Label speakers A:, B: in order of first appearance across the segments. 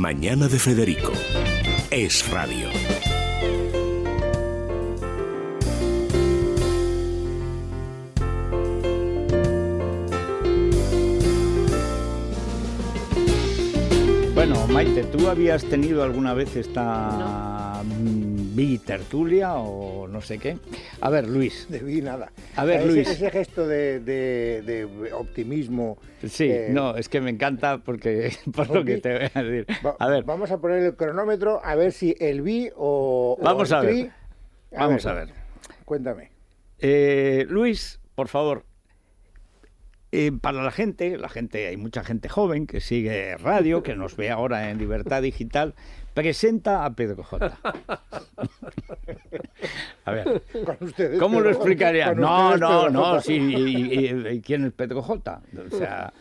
A: Mañana de Federico. Es radio.
B: Bueno, Maite, ¿tú habías tenido alguna vez esta bitertulia o no sé qué? A ver, Luis.
C: De vi nada.
B: A ver, Luis.
C: Ese gesto de optimismo.
B: Sí, no, es que me encanta porque por lo que te voy a decir. A ver.
C: Vamos a poner el cronómetro a ver si el bi o
B: vamos
C: el
B: a
C: tri.
B: ver. Vamos a ver.
C: Cuéntame.
B: Luis, por favor. Para la gente, hay mucha gente joven que sigue radio, que nos ve ahora en Libertad Digital, presenta a Pedro J. A ver, ¿cómo lo explicaría? No, sí, ¿y quién es Pedro J? O sea...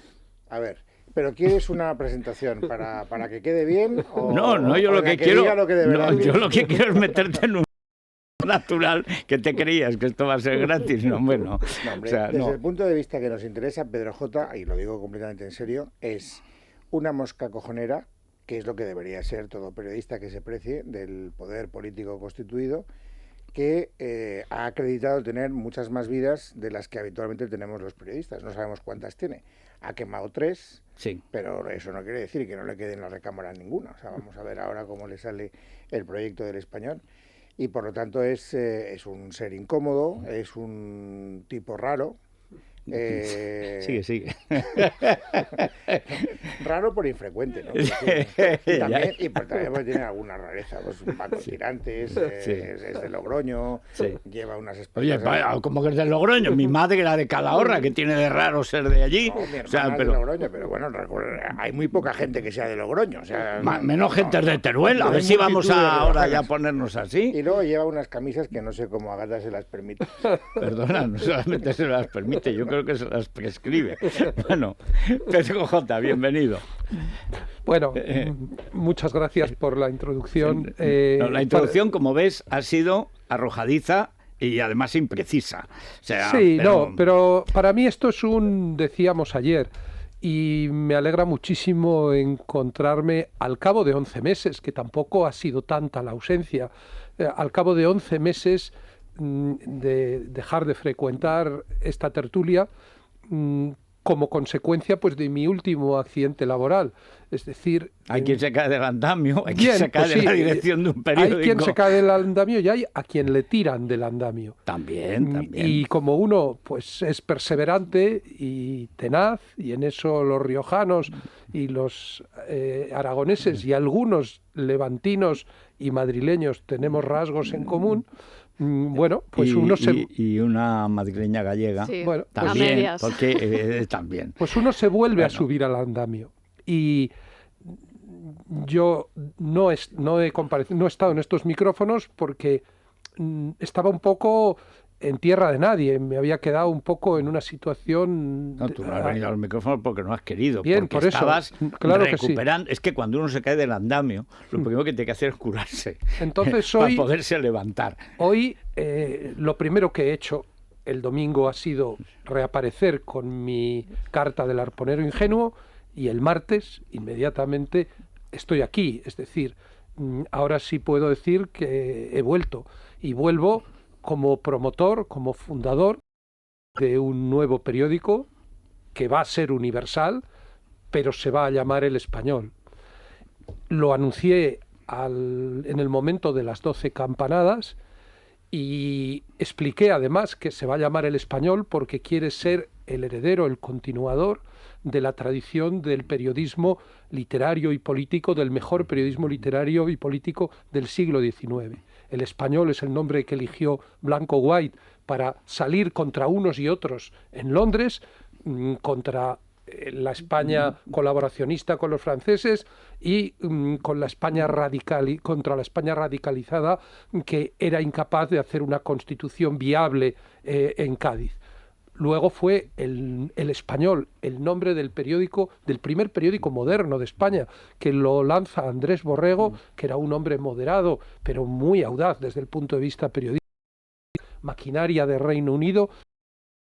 C: A ver, ¿pero quieres una presentación para que quede bien?
B: No, yo lo que quiero... yo lo que quiero es meterte en un natural que te creías que esto va a ser gratis. No, bueno,
C: hombre, desde el punto de vista que nos interesa, Pedro J, y lo digo completamente en serio, es una mosca cojonera, que es lo que debería ser todo periodista que se precie del poder político constituido, que ha acreditado tener muchas más vidas de las que habitualmente tenemos los periodistas. No sabemos cuántas tiene. Ha quemado 3,
B: sí,
C: pero eso no quiere decir que no le quede en la recámara ninguna. O sea, vamos a ver ahora cómo le sale el proyecto del Español. Y por lo tanto es un ser incómodo, es un tipo raro.
B: Sigue.
C: Raro por infrecuente, ¿no? Y también pues, tiene alguna rareza, pues un Paco Tirantes, es de Logroño, lleva unas
B: expectativas. Oye, ¿cómo que es de Logroño? Mi madre era de Calahorra, que tiene de raro ser de allí.
C: No, mi hermana es de Logroño, pero bueno, hay muy poca gente que sea de Logroño. O sea,
B: menos gente es de Teruel, a ver si vamos ahora ya a ponernos así.
C: Y luego lleva unas camisas que no sé cómo Agata se las permite.
B: Perdona, no solamente se las permite, yo creo que se las prescribe. Bueno, Pedro J, bienvenido.
D: Bueno, muchas gracias por la introducción.
B: La introducción, como ves, ha sido arrojadiza y además imprecisa. O sea,
D: sí, pero para mí esto es decíamos ayer, y me alegra muchísimo encontrarme al cabo de 11 meses, que tampoco ha sido tanta la ausencia, al cabo de 11 meses de dejar de frecuentar esta tertulia, como consecuencia pues de mi último accidente laboral. Es decir...
B: Hay quien se cae del andamio, hay quien se cae de la dirección de un periódico.
D: Hay quien se cae del andamio y hay a quien le tiran del andamio.
B: También.
D: Y como uno pues es perseverante y tenaz, y en eso los riojanos y los aragoneses y algunos levantinos y madrileños tenemos rasgos en común. Bueno, pues
B: y una madrileña gallega,
E: sí,
B: bueno, también, porque también.
D: Pues uno se vuelve a subir al andamio. Y yo no he estado en estos micrófonos porque estaba un poco en tierra de nadie, me había quedado un poco en una situación...
B: No, tú no has venido a los micrófonos porque no has querido,
D: bien,
B: porque estabas
D: claro
B: recuperando...
D: Que sí.
B: Es que cuando uno se cae del andamio, lo primero que tiene que hacer es curarse.
D: Entonces
B: para poderse levantar.
D: Hoy lo primero que he hecho el domingo ha sido reaparecer con mi carta del arponero ingenuo, y el martes inmediatamente estoy aquí. Es decir, ahora sí puedo decir que he vuelto, y vuelvo como promotor, como fundador de un nuevo periódico que va a ser universal, pero se va a llamar El Español. Lo anuncié en el momento de las 12 campanadas y expliqué además que se va a llamar El Español porque quiere ser el heredero, el continuador de la tradición del periodismo literario y político, del mejor periodismo literario y político del siglo XIX. El Español es el nombre que eligió Blanco White para salir contra unos y otros en Londres, contra la España colaboracionista con los franceses y con la España contra la España radicalizada, que era incapaz de hacer una constitución viable en Cádiz. Luego fue el Español, el nombre del periódico, del primer periódico moderno de España, que lo lanza Andrés Borrego, que era un hombre moderado, pero muy audaz desde el punto de vista periodístico. Maquinaria de Reino Unido,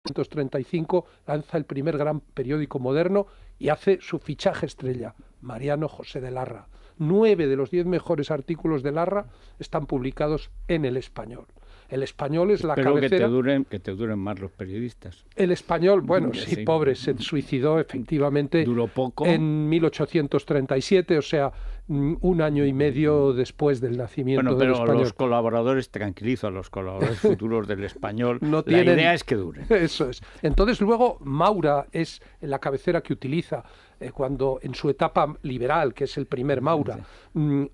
D: en 1935 lanza el primer gran periódico moderno y hace su fichaje estrella, Mariano José de Larra, 9 de los 10 mejores artículos de Larra están publicados en El Español. El Español es la cabecera...
B: que te duren más los periodistas.
D: El Español, bueno, sí, pobre, se suicidó efectivamente.
B: Duró poco.
D: En 1837, o sea, un año y medio después del nacimiento del Español.
B: Pero los colaboradores, tranquilizo a los colaboradores futuros del Español,
D: no
B: la idea es que duren.
D: Eso es. Entonces luego Maura es la cabecera que utiliza cuando en su etapa liberal, que es el primer Maura,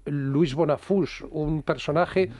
D: Luis Bonafús, un personaje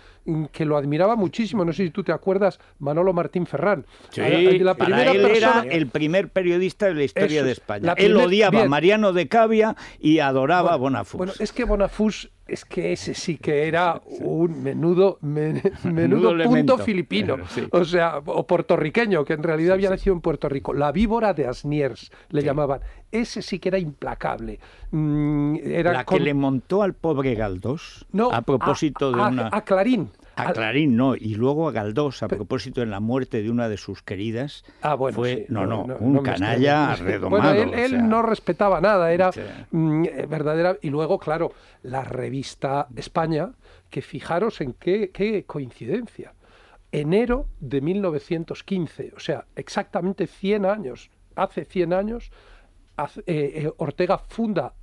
D: que lo admiraba muchísimo, no sé si tú te acuerdas, Manolo Martín Ferrán.
B: Sí, la primera él era el primer periodista de la historia de España. Él odiaba a Mariano de Cavia y adoraba a Bonafús.
D: Bueno, es que Bonafús, es que ese sí que era un menudo punto filipino, sí. O sea, o puertorriqueño, que en realidad había nacido en Puerto Rico. La víbora de Asniers le llamaban. Ese sí que era implacable.
B: Que le montó al pobre Galdós, a propósito de una...
D: A Clarín.
B: A Clarín no, y luego a Galdós, a propósito de la muerte de una de sus queridas, fue, un canalla redomado.
D: Bueno, él no respetaba nada, era verdadera... Y luego, claro, la revista España, que fijaros en qué coincidencia. Enero de 1915, o sea, exactamente 100 años, hace 100 años, Ortega funda,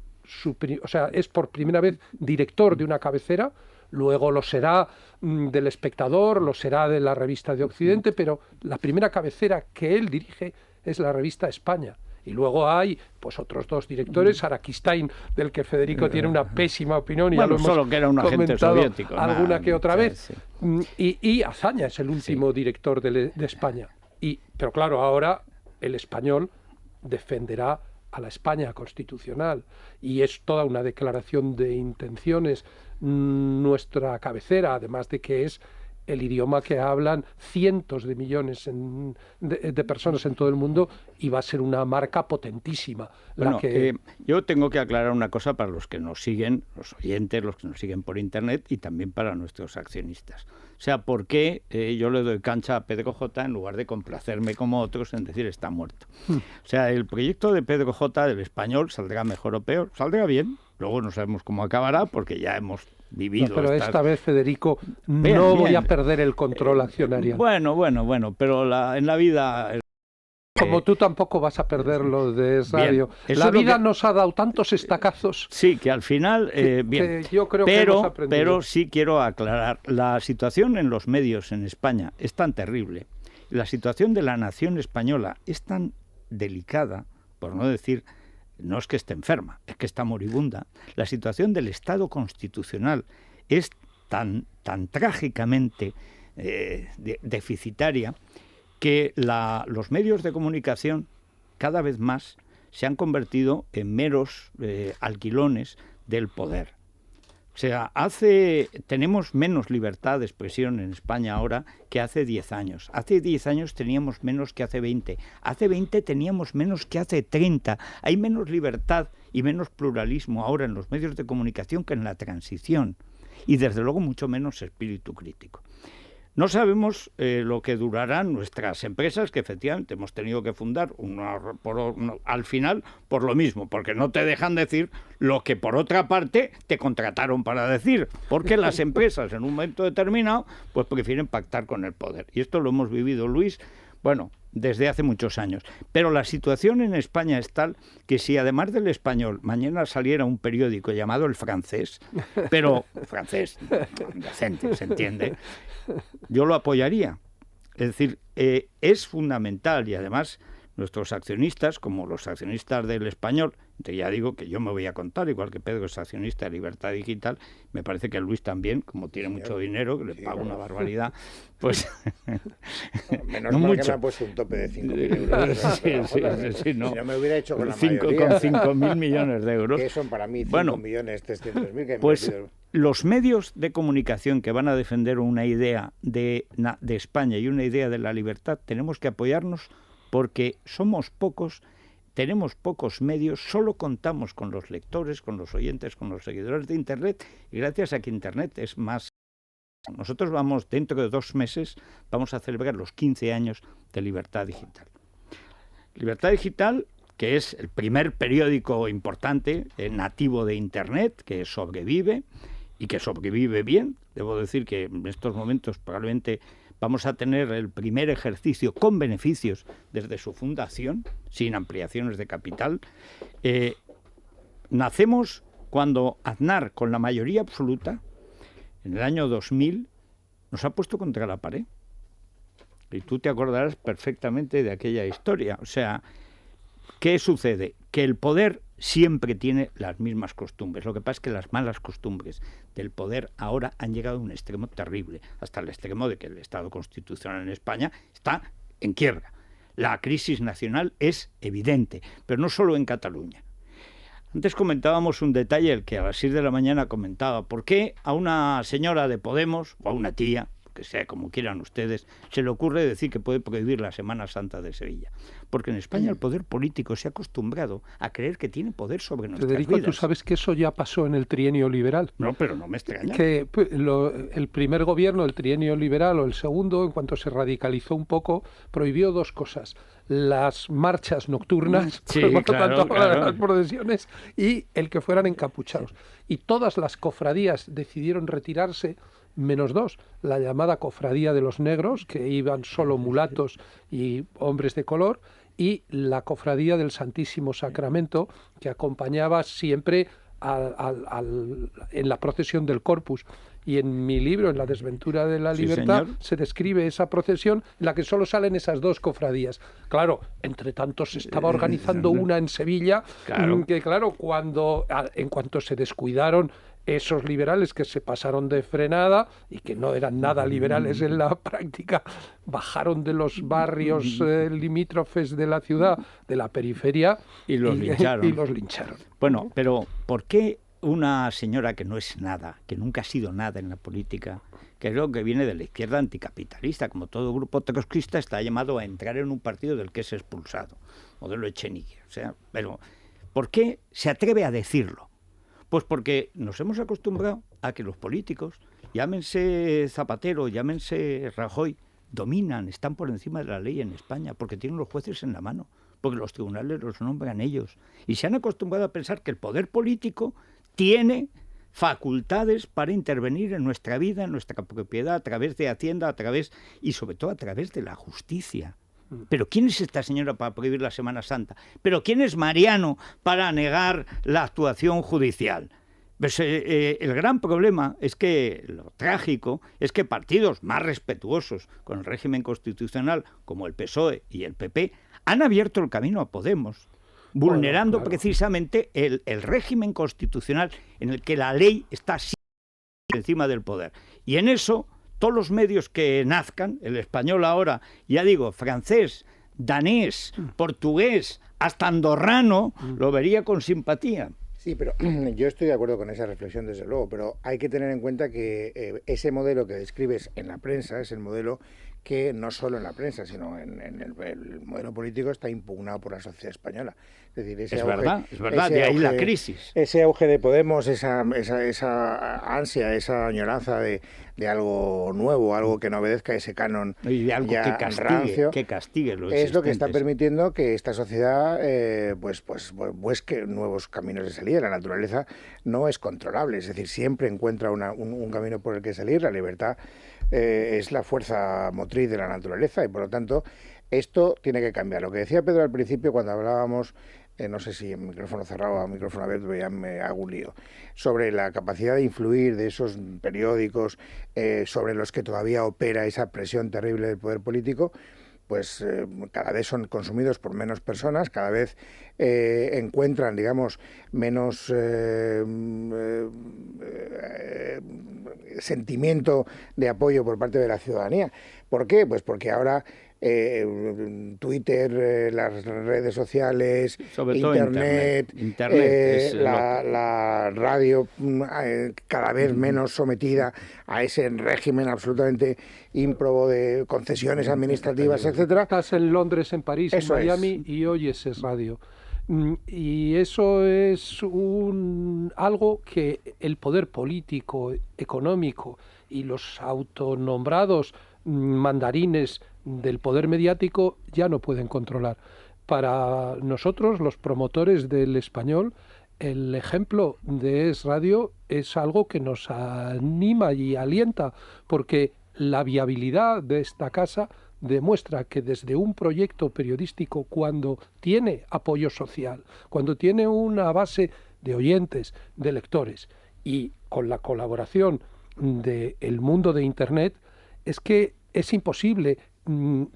D: es por primera vez director de una cabecera. Luego lo será del Espectador, lo será de la revista de Occidente, pero la primera cabecera que él dirige es la revista España. Y luego hay pues otros dos directores, Araquistain, del que Federico tiene una pésima opinión, y ya lo hemos
B: solo que era un agente soviético,
D: alguna que otra vez. Sí. Y Azaña es el último director de España. Pero claro, ahora el Español defenderá a la España constitucional, y es toda una declaración de intenciones nuestra cabecera, además de que es el idioma que hablan cientos de millones de personas en todo el mundo, y va a ser una marca potentísima.
B: Yo tengo que aclarar una cosa para los que nos siguen, los oyentes, los que nos siguen por internet, y también para nuestros accionistas. O sea, ¿por qué yo le doy cancha a Pedro J en lugar de complacerme como otros en decir está muerto? O sea, el proyecto de Pedro J del Español saldrá mejor o peor, saldrá bien. Luego no sabemos cómo acabará porque ya hemos vivido.
D: Pero esta vez, Federico, voy a perder el control accionarial.
B: Bueno, pero en la vida...
D: Como tú tampoco vas a perder lo de radio. La vida nos ha dado tantos estacazos.
B: Sí, que al final... bien.
D: Que yo creo que hemos aprendido.
B: Pero sí quiero aclarar, la situación en los medios en España es tan terrible, la situación de la nación española es tan delicada, por no decir... No es que esté enferma, es que está moribunda. La situación del Estado constitucional es tan trágicamente deficitaria que los medios de comunicación cada vez más se han convertido en meros alquilones del poder. O sea, tenemos menos libertad de expresión en España ahora que hace 10 años. Hace 10 años teníamos menos que hace 20. Hace 20 teníamos menos que hace 30. Hay menos libertad y menos pluralismo ahora en los medios de comunicación que en la transición. Y desde luego mucho menos espíritu crítico. No sabemos lo que durarán nuestras empresas, que efectivamente hemos tenido que fundar al final por lo mismo, porque no te dejan decir lo que por otra parte te contrataron para decir, porque las empresas en un momento determinado pues prefieren pactar con el poder. Y esto lo hemos vivido, Luis, desde hace muchos años. Pero la situación en España es tal que si además del Español mañana saliera un periódico llamado El Francés, pero francés, decente, se entiende, yo lo apoyaría. Es decir, es fundamental, y además nuestros accionistas, como los accionistas del Español, ya digo que yo me voy a contar, igual que Pedro es accionista de Libertad Digital, me parece que Luis también, como tiene mucho dinero, que le paga una barbaridad, pues...
C: Menos mal mucho. Que me ha puesto un tope de 5.000 euros.
B: Sí, no.
C: Si no me hubiera hecho con la mayoría.
B: Con 5.000 millones de euros.
C: Que son para mí 5.300.000 que
B: pues los medios de comunicación que van a defender una idea de España y una idea de la libertad, tenemos que apoyarnos porque somos pocos, tenemos pocos medios, solo contamos con los lectores, con los oyentes, con los seguidores de Internet, y gracias a que Internet es más... Nosotros dentro de 2 meses, vamos a celebrar los 15 años de Libertad Digital. Libertad Digital, que es el primer periódico importante nativo de Internet, que sobrevive y que sobrevive bien. Debo decir que en estos momentos probablemente vamos a tener el primer ejercicio con beneficios desde su fundación, sin ampliaciones de capital. Nacemos cuando Aznar, con la mayoría absoluta, en el año 2000, nos ha puesto contra la pared. Y tú te acordarás perfectamente de aquella historia. O sea, ¿qué sucede? Que el poder siempre tiene las mismas costumbres. Lo que pasa es que las malas costumbres del poder ahora han llegado a un extremo terrible, hasta el extremo de que el Estado constitucional en España está en quiebra. La crisis nacional es evidente, pero no solo en Cataluña. Antes comentábamos un detalle, el que a las 6 de la mañana comentaba. ¿Por qué a una señora de Podemos, o a una tía, que sea como quieran ustedes, se le ocurre decir que puede prohibir la Semana Santa de Sevilla? Porque en España el poder político se ha acostumbrado a creer que tiene poder sobre nuestras
D: Federico,
B: vidas.
D: tú sabes que eso ya pasó en el trienio liberal.
B: No, pero no me extraña.
D: Que el primer gobierno, el trienio liberal, o el segundo, en cuanto se radicalizó un poco, prohibió dos cosas: las marchas nocturnas,
B: sí,
D: por
B: claro,
D: tanto,
B: claro,
D: las procesiones, y el que fueran encapuchados. Y todas las cofradías decidieron retirarse, menos dos: la llamada cofradía de los negros, que iban solo mulatos y hombres de color, y la cofradía del Santísimo Sacramento, que acompañaba siempre en la procesión del Corpus. Y en mi libro, en La desventura de la libertad,
B: señor,
D: se describe esa procesión en la que solo salen esas dos cofradías. Claro, entre tanto se estaba organizando una en Sevilla,
B: claro,
D: que claro, en cuanto se descuidaron esos liberales, que se pasaron de frenada y que no eran nada liberales en la práctica, bajaron de los barrios limítrofes de la ciudad, de la periferia,
B: y los lincharon. Bueno, pero ¿por qué una señora que no es nada, que nunca ha sido nada en la política, que es lo que viene de la izquierda anticapitalista, como todo grupo trotskista, está llamado a entrar en un partido del que es expulsado, modelo Echenique? O sea, pero ¿por qué se atreve a decirlo? Pues porque nos hemos acostumbrado a que los políticos, llámense Zapatero, llámense Rajoy, dominan, están por encima de la ley en España, porque tienen los jueces en la mano, porque los tribunales los nombran ellos. Y se han acostumbrado a pensar que el poder político tiene facultades para intervenir en nuestra vida, en nuestra propiedad, a través de Hacienda, y sobre todo a través de la justicia. ¿Pero quién es esta señora para prohibir la Semana Santa? ¿Pero quién es Mariano para negar la actuación judicial? Pues, el gran problema es que, lo trágico, es que partidos más respetuosos con el régimen constitucional, como el PSOE y el PP, han abierto el camino a Podemos, vulnerando precisamente el régimen constitucional en el que la ley está siempre encima del poder. Y en eso, todos los medios que nazcan, el español ahora, ya digo, francés, danés, portugués, hasta andorrano, lo vería con simpatía.
C: Sí, pero yo estoy de acuerdo con esa reflexión, desde luego, pero hay que tener en cuenta que ese modelo que describes en la prensa es el modelo que no solo en la prensa, sino en el modelo político está impugnado por la sociedad española. Es decir, ese auge,
B: es verdad, de ahí la crisis.
C: Ese auge de Podemos, esa ansia, esa añoranza de algo nuevo, algo que no obedezca a ese canon
B: y de algo
C: ya rancio,
B: que castigue lo
C: es lo que está permitiendo que esta sociedad busque nuevos caminos de salida. La naturaleza no es controlable, es decir, siempre encuentra un camino por el que salir. La libertad es la fuerza motriz de la naturaleza y, por lo tanto, esto tiene que cambiar. Lo que decía Pedro al principio, cuando hablábamos, no sé si en micrófono cerrado o micrófono abierto, ya me hago un lío, sobre la capacidad de influir de esos periódicos sobre los que todavía opera esa presión terrible del poder político, pues cada vez son consumidos por menos personas, cada vez encuentran, digamos, menos sentimiento de apoyo por parte de la ciudadanía. ¿Por qué? Pues porque ahora Twitter, las redes sociales,
B: sobre todo
C: Internet la radio cada vez menos sometida a ese régimen absolutamente ímprobo de concesiones administrativas, etcétera.
D: Estás en Londres, en París, en Miami y oyes Es Radio. Y eso es algo que el poder político, económico y los autonombrados mandarines del poder mediático ya no pueden controlar. para nosotros, los promotores del español, el ejemplo de Es Radio es algo que nos anima y alienta, porque la viabilidad de esta casa demuestra que desde un proyecto periodístico, cuando tiene apoyo social, cuando tiene una base de oyentes, de lectores, y con la colaboración del mundo de Internet, es que es imposible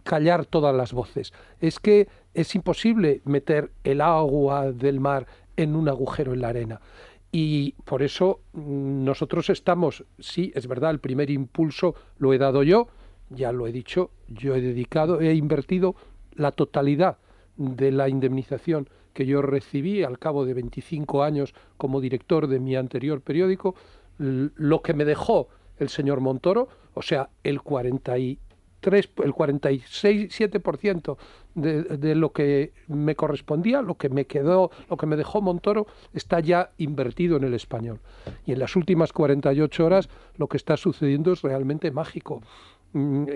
D: callar todas las voces. Es que es imposible meter el agua del mar en un agujero en la arena. Y por eso nosotros estamos, sí, es verdad, el primer impulso lo he dado yo, ya lo he dicho, yo he invertido la totalidad de la indemnización que yo recibí al cabo de 25 años como director de mi anterior periódico, lo que me dejó el señor Montoro, o sea, el 46,7% de lo que me correspondía, lo que me quedó, lo que me dejó Montoro, está ya invertido en el español. Y en las últimas 48 horas lo que está sucediendo es realmente mágico.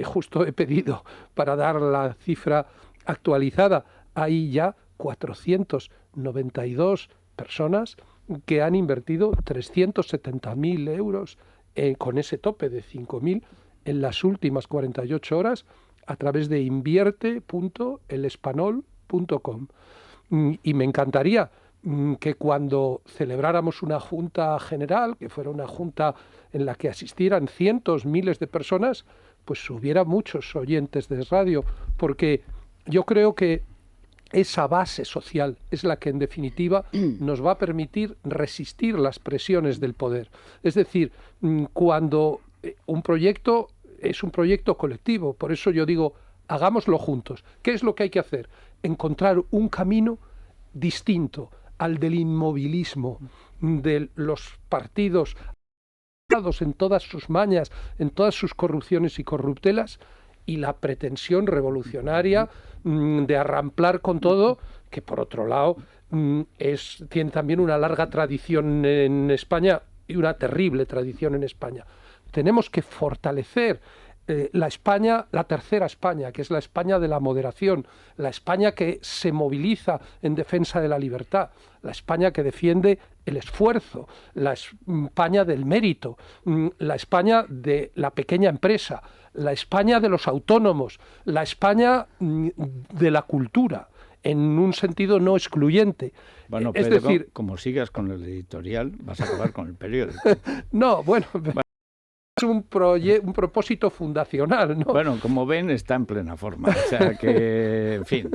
D: Justo he pedido para dar la cifra actualizada. Hay ya 492 personas que han invertido 370.000 euros con ese tope de 5.000 en las últimas 48 horas a través de invierte.elespanol.com. Y me encantaría que cuando celebráramos una junta general, que fuera una junta en la que asistieran cientos, miles de personas, pues hubiera muchos oyentes de radio, porque yo creo que esa base social es la que en definitiva nos va a permitir resistir las presiones del poder. Es decir, cuando un proyecto es un proyecto colectivo, por eso yo digo, hagámoslo juntos. ¿Qué es lo que hay que hacer? Encontrar un camino distinto al del inmovilismo, de los partidos en todas sus mañas, en todas sus corrupciones y corruptelas, y la pretensión revolucionaria de arramplar con todo, que por otro lado tiene también una larga tradición en España y una terrible tradición en España. Tenemos que fortalecer la España, la tercera España, que es la España de la moderación, la España que se moviliza en defensa de la libertad, la España que defiende el esfuerzo, la España del mérito, la España de la pequeña empresa, la España de los autónomos, la España de la cultura, en un sentido no excluyente.
B: Bueno,
D: es
B: Pedro,
D: decir,
B: como sigas con el editorial, vas a acabar con el periódico.
D: No, bueno, es un propósito fundacional, ¿no?
B: Bueno, como ven, está en plena forma. O sea que, en fin.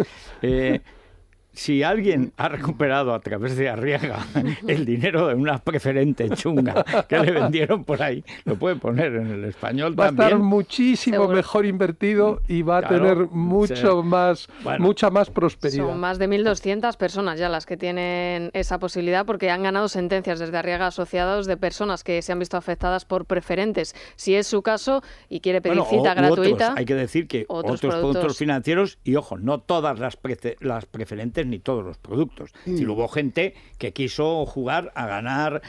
B: Si alguien ha recuperado a través de Arriaga el dinero de una preferente chunga que le vendieron por ahí, lo puede poner en el español
D: va
B: también.
D: Va a estar muchísimo ¿Seguro? Mejor invertido y va a tener mucho más, mucha más prosperidad.
E: Son más de 1.200 personas ya las que tienen esa posibilidad, porque han ganado sentencias desde Arriaga Asociados de personas que se han visto afectadas por preferentes. Si es su caso y quiere pedir cita gratuita...
B: Hay que decir que otros productos financieros, y ojo, no todas las preferentes ni todos los productos. Si hubo gente que quiso jugar a ganar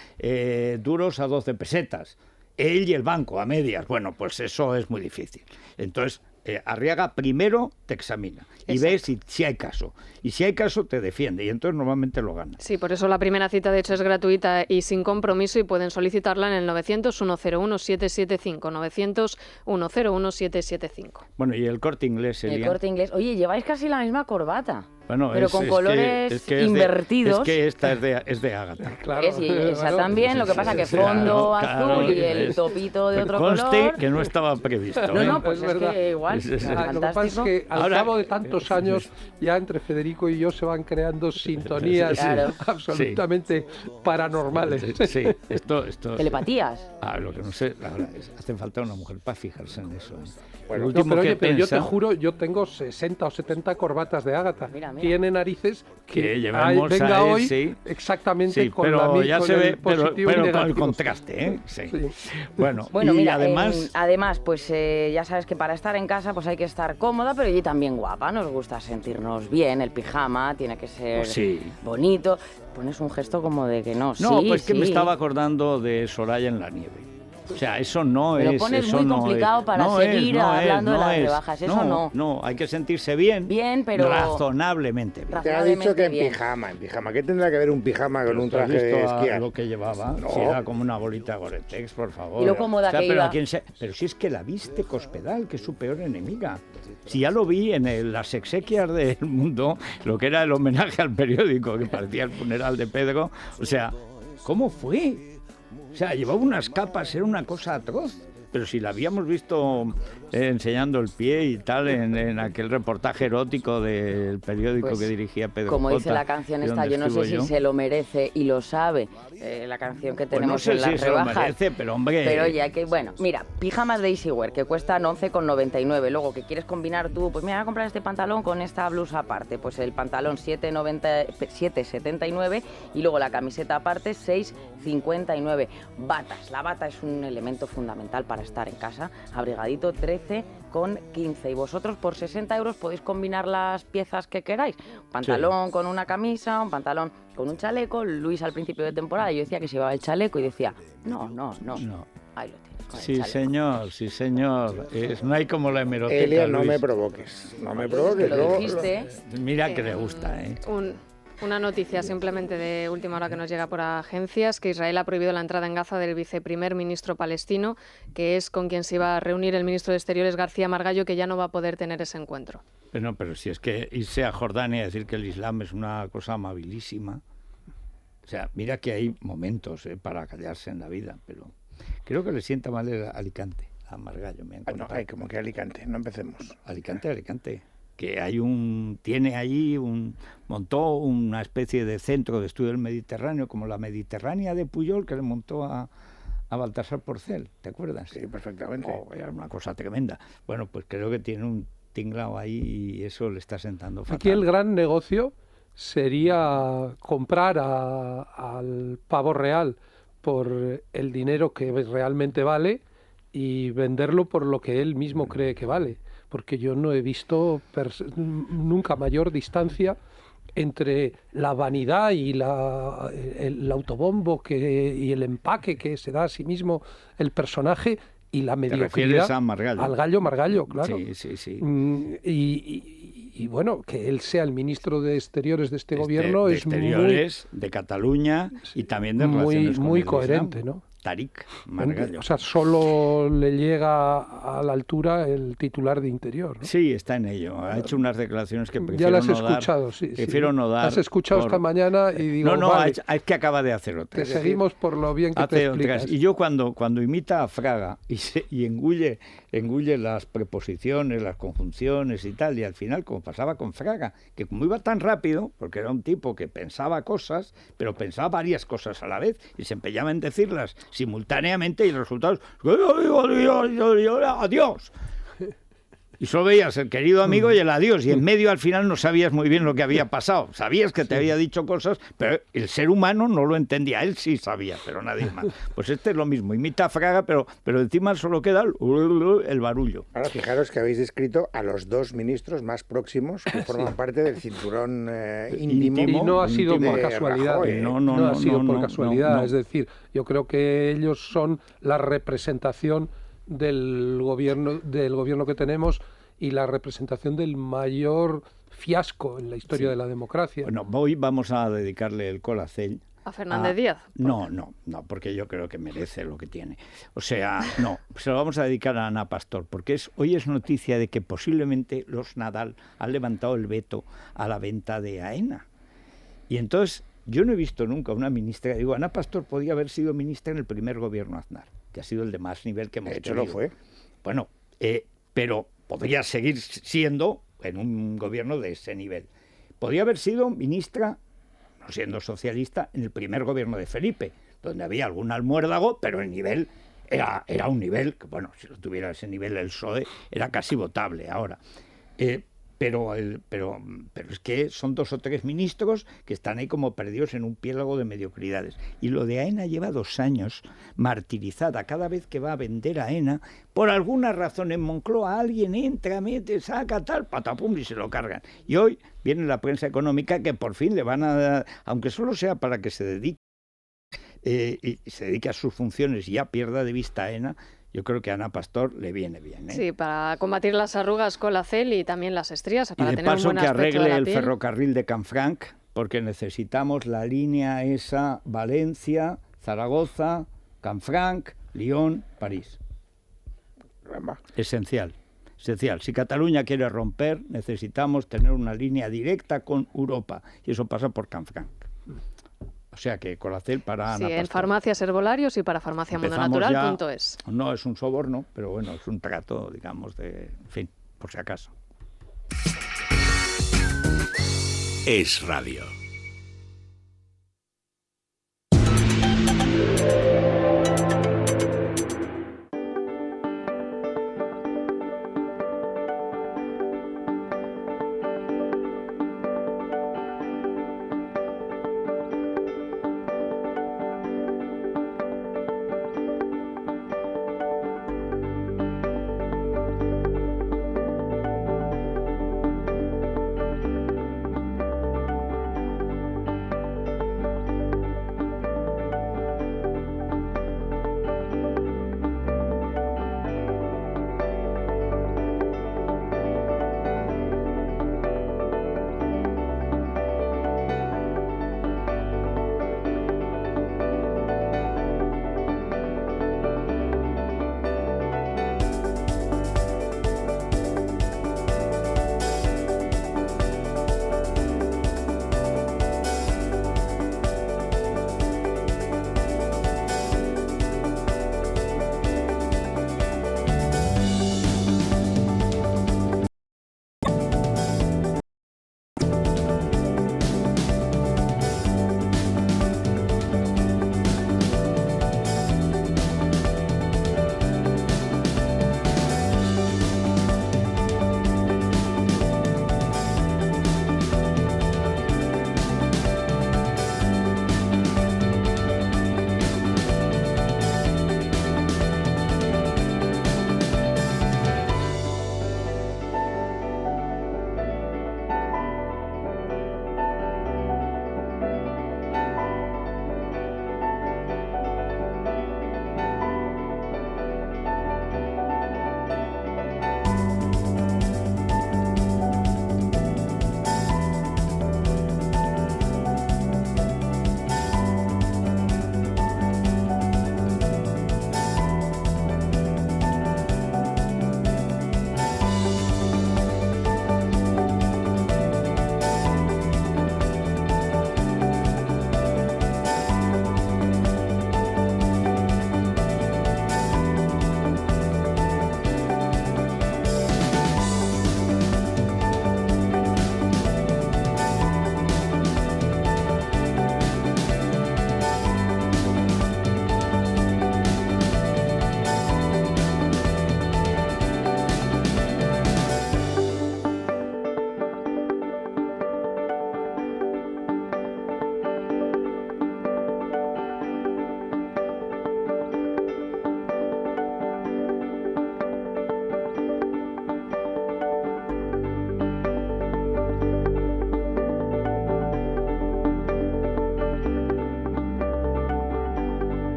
B: duros a 12 pesetas. Él y el banco a medias. Bueno, pues eso es muy difícil. Entonces, Arriaga primero te examina y ve si hay caso. Y si hay caso, te defiende. Y entonces normalmente lo gana.
E: Sí, por eso la primera cita, de hecho, es gratuita y sin compromiso, y pueden solicitarla en el 900-101-775. 900-101-775.
B: Bueno, y el Corte Inglés,
F: El Corte Inglés. Oye, lleváis casi la misma corbata.
B: Bueno,
F: pero con colores invertidos.
B: Es que esta es de Ágata.
F: Claro, y esa también, lo que pasa que fondo azul y el topito de otro
B: color. Que no estaba previsto.
F: No, pues es que igual.
D: Lo que pasa es que al cabo de tantos años, ya entre Federico y yo se van creando sintonías absolutamente paranormales.
B: Sí, esto...
F: Telepatías.
B: Lo que no sé, la verdad, hace falta una mujer para fijarse en eso.
D: Bueno, pero yo te juro, yo tengo 60 o 70 corbatas de Ágata.
F: Mira.
D: Tiene narices que
B: venga
D: hoy exactamente con
B: pero
D: la misma.
B: Ya se ve, pero con el contraste, ¿eh? Sí. Bueno, y
F: mira,
B: además,
F: pues ya sabes que para estar en casa pues hay que estar cómoda, pero y también guapa. Nos gusta sentirnos bien, el pijama tiene que ser bonito. Pones un gesto como de que no.
B: No, pues que me estaba acordando de Soraya en la nieve. O sea, eso no
F: Me lo
B: es...
F: pones
B: eso
F: muy
B: no
F: complicado
B: es,
F: para
B: no
F: seguir
B: es, no
F: hablando
B: es,
F: de
B: no
F: las
B: es.
F: rebajas, eso no.
B: No, hay que sentirse bien.
F: Bien, pero...
B: Razonablemente bien.
C: Te ha dicho que en
F: bien.
C: pijama. ¿Qué tendrá que ver un pijama con un
B: ¿Tú has
C: traje de
B: visto
C: esquiar?
B: lo que llevaba?
C: No.
B: Si era como una bolita de Gore-Tex, por favor.
F: Y lo cómoda que
B: pero,
F: iba.
B: pero si es que la viste Cospedal, que es su peor enemiga. Si ya lo vi en las exequias del Mundo, lo que era el homenaje al periódico, que parecía el funeral de Pedro. O sea, ¿cómo fue? O sea, llevaba unas capas, era una cosa atroz. Pero si la habíamos visto enseñando el pie y tal en aquel reportaje erótico del periódico
F: Pues,
B: que dirigía Pedro
F: como
B: J,
F: dice la canción
B: de
F: esta,
B: donde
F: yo no sé
B: escribo
F: si
B: yo.
F: se lo merece y lo sabe, la canción que
B: Pues
F: tenemos
B: no sé
F: en las
B: si se
F: rebajas.
B: lo merece, pero hombre...
F: Pero ya que, bueno, mira, pijamas de Easywear, que cuestan 11,99. Luego, que quieres combinar tú, pues mira, voy a comprar este pantalón con esta blusa aparte. Pues el pantalón 7,79 y luego la camiseta aparte 6,59. Batas. La bata es un elemento fundamental para estar en casa. Abrigadito 13,15. Y vosotros por 60 euros podéis combinar las piezas que queráis. Un pantalón con una camisa, un pantalón con un chaleco. Luis al principio de temporada yo decía que se llevaba el chaleco y decía, no. Ahí lo tienes. Con el
B: Sí,
F: chaleco.
B: señor, sí, señor. No hay como la hemeroteca,
C: Elia, no
B: Luis.
C: me provoques. No me
F: Que
C: provoques.
F: lo
C: luego-
F: dijiste.
B: Mira que le gusta, ¿eh?
E: Una noticia simplemente de última hora que nos llega por agencias, que Israel ha prohibido la entrada en Gaza del viceprimer ministro palestino, que es con quien se iba a reunir el ministro de Exteriores García Margallo, que ya no va a poder tener ese encuentro.
B: Pero si es que irse a Jordania y decir que el Islam es una cosa amabilísima. O sea, mira que hay momentos para callarse en la vida, pero creo que le sienta mal el Alicante, a Margallo. Me han
C: Ah, no,
B: contado.
C: como que Alicante, no empecemos.
B: Alicante. Que tiene allí montó una especie de centro de estudio del Mediterráneo, como la Mediterránea de Pujol, que le montó a Baltasar Porcel, ¿te acuerdas?
C: Sí, perfectamente.
B: Era una cosa tremenda. Bueno, pues creo que tiene un tinglao ahí y eso le está sentando fatal.
D: Aquí el gran negocio sería comprar al pavo real por el dinero que realmente vale y venderlo por lo que él mismo cree que vale. Porque yo no he visto nunca mayor distancia entre la vanidad y el autobombo y el empaque que se da a sí mismo el personaje y la mediocridad.
B: ¿Te refieres a Margallo?
D: Al gallo Margallo, claro.
B: Sí.
D: Y bueno, que él sea el ministro de Exteriores de este gobierno
B: de
D: es
B: Exteriores, de Cataluña y también de Relaciones
D: muy
B: con el
D: coherente,
B: Islam.
D: ¿no?
B: Tarik Margallo.
D: O sea, solo le llega a la altura el titular de Interior, ¿no?
B: Sí, está en ello. Ha hecho unas declaraciones que prefiero
D: Ya las he
B: no dar.
D: escuchado, sí.
B: Prefiero no dar.
D: Las he escuchado esta mañana y digo,
B: No,
D: vale,
B: es que acaba de hacer
D: te
B: otras.
D: seguimos por lo bien que te
B: Hace
D: explicas.
B: otras. Y yo cuando imita a Fraga y engulle las preposiciones, las conjunciones y tal, y al final, como pasaba con Fraga, que como iba tan rápido, porque era un tipo que pensaba cosas, pero pensaba varias cosas a la vez, y se empeñaba en decirlas simultáneamente, y los resultados, ¡adiós! Y solo veías el querido amigo y el adiós, y en medio al final no sabías muy bien lo que había pasado. Sabías que te había dicho cosas, pero el ser humano no lo entendía. Él sí sabía, pero nadie más. Pues este es lo mismo, imita a Fraga, pero encima solo queda el barullo.
C: Ahora, fijaros que habéis descrito a los dos ministros más próximos que forman parte del cinturón íntimo.
D: Y no ha sido
C: de
D: por casualidad.
C: Rajoy, ¿eh?
D: No ha sido por casualidad.
B: no.
D: Es decir, yo creo que ellos son la representación del gobierno que tenemos y la representación del mayor fiasco en la historia de la democracia.
B: Bueno, hoy vamos a dedicarle el colacel
E: A Fernández Díaz.
B: No, porque yo creo que merece lo que tiene. O sea, no, se lo vamos a dedicar a Ana Pastor, porque hoy es noticia de que posiblemente los Nadal han levantado el veto a la venta de AENA. Y entonces, yo no he visto nunca una ministra, digo, Ana Pastor podía haber sido ministra en el primer gobierno Aznar, que ha sido el de más nivel que hemos
C: De hecho,
B: tenido.
C: lo fue.
B: Bueno, pero podría seguir siendo en un gobierno de ese nivel. Podría haber sido ministra, no siendo socialista, en el primer gobierno de Felipe, donde había algún almuérdago, pero el nivel era un nivel, que bueno, si lo tuviera ese nivel el PSOE, era casi votable ahora. Pero es que son 2 o 3 ministros que están ahí como perdidos en un piélago de mediocridades. Y lo de AENA lleva 2 años martirizada. Cada vez que va a vender AENA, por alguna razón en Moncloa alguien entra, mete, saca, tal, patapum, y se lo cargan. Y hoy viene la prensa económica que por fin le van a dar, aunque solo sea para que se dedique y se dedique a sus funciones y ya pierda de vista a ENA, yo creo que a Ana Pastor le viene bien.
E: Sí, para combatir las arrugas Colacel y también las estrías, para
B: y de
E: tener
B: paso
E: un buen
B: que
E: aspecto de
B: arregle
E: la
B: el
E: piel.
B: ferrocarril de Canfranc, porque necesitamos la línea esa Valencia, Zaragoza, Canfranc, Lyon, París. Esencial. Si Cataluña quiere romper, necesitamos tener una línea directa con Europa, y eso pasa por Canfranc. O sea que Colacel para Ana
E: Sí, en
B: Pastor.
E: farmacias herbolarios y para farmaciamundonatural.es.
B: No es un soborno, pero bueno, es un trato, digamos, en fin, por si acaso.
A: Es Radio.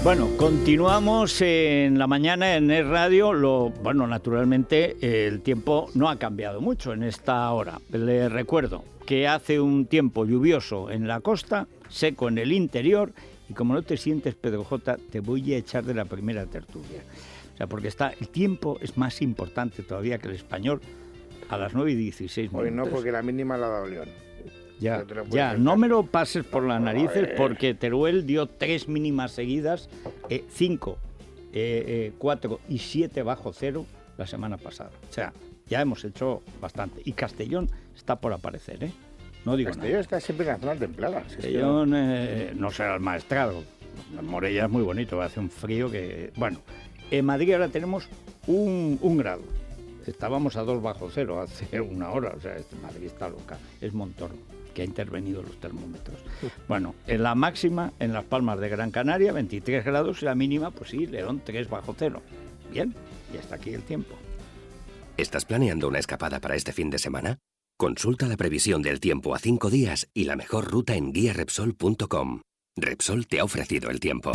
B: Bueno, continuamos en la mañana en Es Radio. Bueno, naturalmente el tiempo no ha cambiado mucho en esta hora. Les recuerdo que hace un tiempo lluvioso en la costa, seco en el interior, y como no te sientes, Pedro J, te voy a echar de la primera tertulia. O sea, porque el tiempo es más importante todavía que el español a las 9:16 minutos.
C: Hoy no, porque la mínima la ha dado León.
B: Ya, no me lo pases por las narices, porque Teruel dio 3 mínimas seguidas, 5, 4 y 7 bajo cero la semana pasada. O sea, ya hemos hecho bastante. Y Castellón está por aparecer, ¿eh? No digo
C: Castellón
B: nada.
C: está siempre en la zona templada.
B: Castellón no será el maestrazgo. Morella es muy bonito, hace un frío que... Bueno, en Madrid ahora tenemos un grado. Estábamos a 2 bajo cero hace una hora. O sea, Madrid está loca. Es Montoro que ha intervenido los termómetros. Bueno, en la máxima, en Las Palmas de Gran Canaria, 23 grados, y la mínima, pues sí, León, 3 bajo cero. Bien, y hasta aquí el tiempo.
A: ¿Estás planeando una escapada para este fin de semana? Consulta la previsión del tiempo a 5 días y la mejor ruta en guiarepsol.com. Repsol te ha ofrecido el tiempo.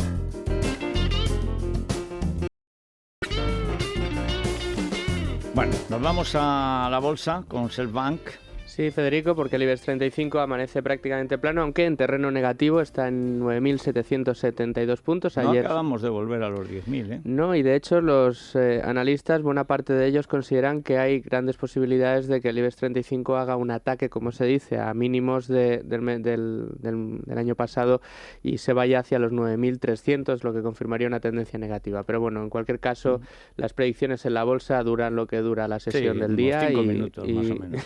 B: Bueno, nos vamos a la bolsa con Selfbank.
G: Sí, Federico, porque el IBEX 35 amanece prácticamente plano, aunque en terreno negativo está en 9.772 puntos.
B: No
G: Ayer
B: acabamos de volver a los 10.000, ¿eh?
G: No, y de hecho los analistas, buena parte de ellos consideran que hay grandes posibilidades de que el IBEX 35 haga un ataque, como se dice, a mínimos del año pasado y se vaya hacia los 9.300, lo que confirmaría una tendencia negativa. Pero bueno, en cualquier caso, las predicciones en la bolsa duran lo que dura la sesión del día
B: 5 minutos, más o menos.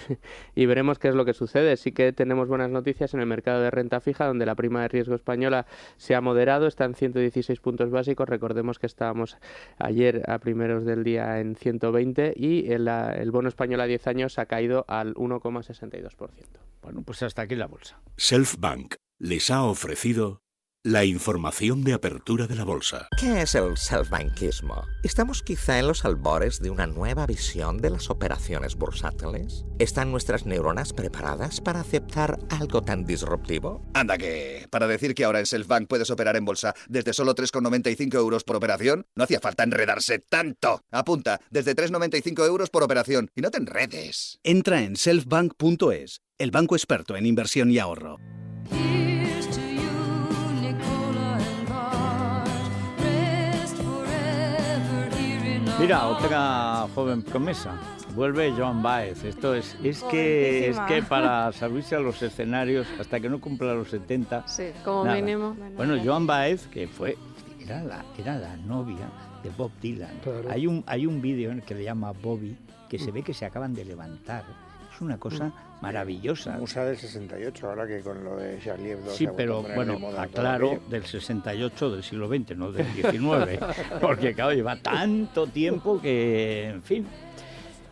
G: Y veremos qué es lo que sucede. Sí que tenemos buenas noticias en el mercado de renta fija, donde la prima de riesgo española se ha moderado, está en 116 puntos básicos. Recordemos que estábamos ayer a primeros del día en 120 y el bono español a 10 años ha caído al 1,62%.
B: Bueno, pues hasta aquí la bolsa.
H: Selfbank les ha ofrecido la información de apertura de la bolsa.
I: ¿Qué es el selfbankismo? ¿Estamos quizá en los albores de una nueva visión de las operaciones bursátiles? ¿Están nuestras neuronas preparadas para aceptar algo tan disruptivo?
J: Anda que, para decir que ahora en Selfbank puedes operar en bolsa desde solo 3,95 euros por operación, no hacía falta enredarse tanto. Apunta, desde 3,95 euros por operación, y no te enredes.
K: Entra en selfbank.es, el banco experto en inversión y ahorro.
B: Mira, otra joven promesa. Vuelve Joan Baez. Esto es que para salirse a los escenarios, hasta que no cumpla los 70...
E: Sí, como
B: nada.
E: mínimo.
B: Bueno, Joan Baez, que era la novia de Bob Dylan.
D: Claro.
B: Hay un vídeo en el que le llama Bobby, que se ve que se acaban de levantar. Es una cosa maravillosa.
C: Musa del 68, ahora que con lo de Charlie Hebdo.
B: Sí, pero bueno, aclaro, del 68 del siglo XX, no del XIX, porque claro, lleva tanto tiempo que, en fin.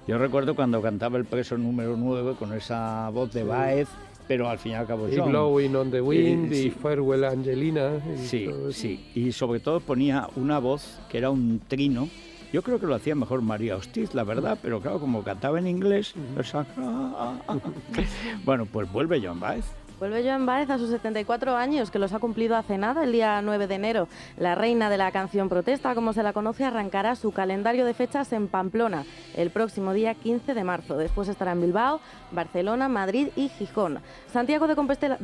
B: Yo recuerdo cuando cantaba El preso número 9 con esa voz de Baez, pero al fin y al cabo
D: Y Blowing on the Wind
B: sí.
D: y Farewell Angelina.
B: Sí, y sobre todo ponía una voz que era un trino. Yo creo que lo hacía mejor María Hostiz, la verdad, pero claro, como cantaba en inglés... Bueno, pues vuelve Joan Baez.
L: Vuelve Joan Baez a sus 74 años, que los ha cumplido hace nada, el día 9 de enero. La reina de la canción protesta, como se la conoce, arrancará su calendario de fechas en Pamplona el próximo día 15 de marzo. Después estará en Bilbao, Barcelona, Madrid y Gijón. Santiago de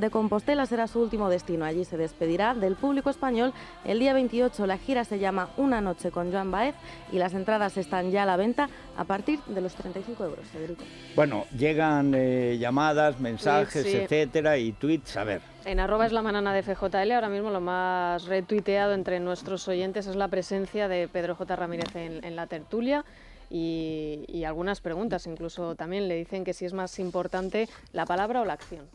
L: Compostela será su último destino. Allí se despedirá del público español el día 28. La gira se llama Una noche con Joan Baez y las entradas están ya a la venta a partir de los 35 euros, Federico.
B: Bueno, llegan llamadas, mensajes,
E: sí.
B: etcétera, y tweets, a ver.
E: En @eslamana de FJL, ahora mismo lo más retuiteado entre nuestros oyentes es la presencia de Pedro J. Ramírez en la tertulia y algunas preguntas. Incluso también le dicen que si es más importante la palabra o la acción.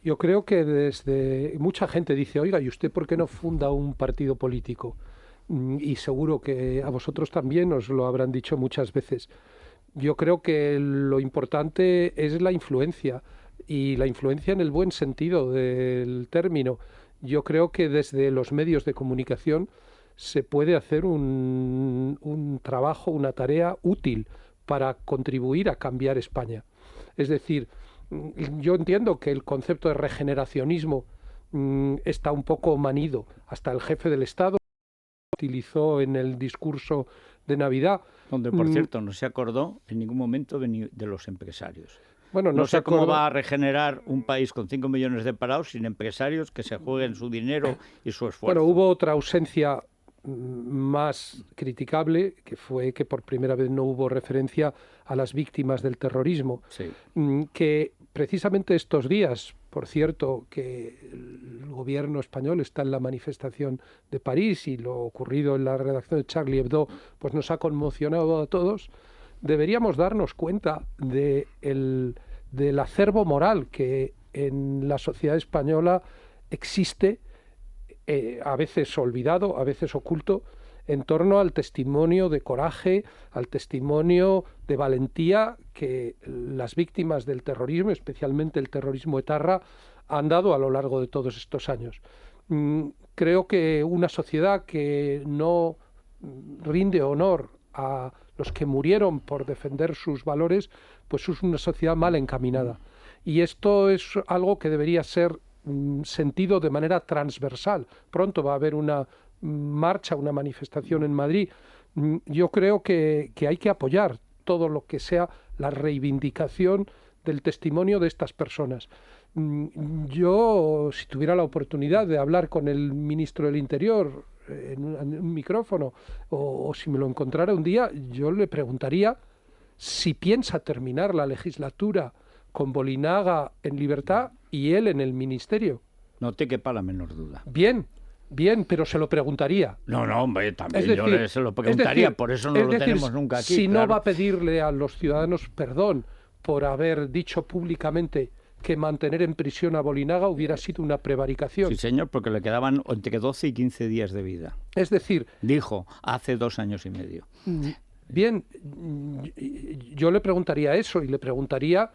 D: Yo creo que desde mucha gente dice, oiga, ¿y usted por qué no funda un partido político? Y seguro que a vosotros también os lo habrán dicho muchas veces. Yo creo que lo importante es la influencia, y la influencia en el buen sentido del término. Yo creo que desde los medios de comunicación se puede hacer un trabajo, una tarea útil para contribuir a cambiar España. Es decir, yo entiendo que el concepto de regeneracionismo está un poco manido. Hasta el jefe del Estado utilizó en el discurso de Navidad.
B: Donde, por cierto, no se acordó en ningún momento de los empresarios.
D: Bueno,
B: no sé cómo va a regenerar un país con 5 millones de parados sin empresarios que se jueguen su dinero y su esfuerzo.
D: Bueno, hubo otra ausencia más criticable, que fue que por primera vez no hubo referencia a las víctimas del terrorismo,
B: sí.
D: Que precisamente estos días, por cierto, que el gobierno español está en la manifestación de París y lo ocurrido en la redacción de Charlie Hebdo pues nos ha conmocionado a todos, deberíamos darnos cuenta del acervo moral que en la sociedad española existe, a veces olvidado, a veces oculto, en torno al testimonio de coraje, al testimonio de valentía que las víctimas del terrorismo, especialmente el terrorismo etarra, han dado a lo largo de todos estos años. Creo que una sociedad que no rinde honor a los que murieron por defender sus valores, pues es una sociedad mal encaminada. Y esto es algo que debería ser sentido de manera transversal. Pronto va a haber una marcha, una manifestación en Madrid. Yo creo que hay que apoyar todo lo que sea la reivindicación del testimonio de estas personas. Yo, si tuviera la oportunidad de hablar con el ministro del Interior en un micrófono, o si me lo encontrara un día, yo le preguntaría si piensa terminar la legislatura con Bolinaga en libertad y él en el ministerio.
B: No te quepa la menor duda.
D: Bien, pero se lo preguntaría.
B: No, hombre, también yo se lo preguntaría, por eso no lo tenemos nunca aquí.
D: Si
B: claro.
D: no va a pedirle a los ciudadanos perdón por haber dicho públicamente que mantener en prisión a Bolinaga hubiera sido una prevaricación.
B: Sí, señor, porque le quedaban entre 12 y 15 días de vida.
D: Es decir...
B: Dijo, hace 2 años y medio.
D: Bien, yo le preguntaría eso y le preguntaría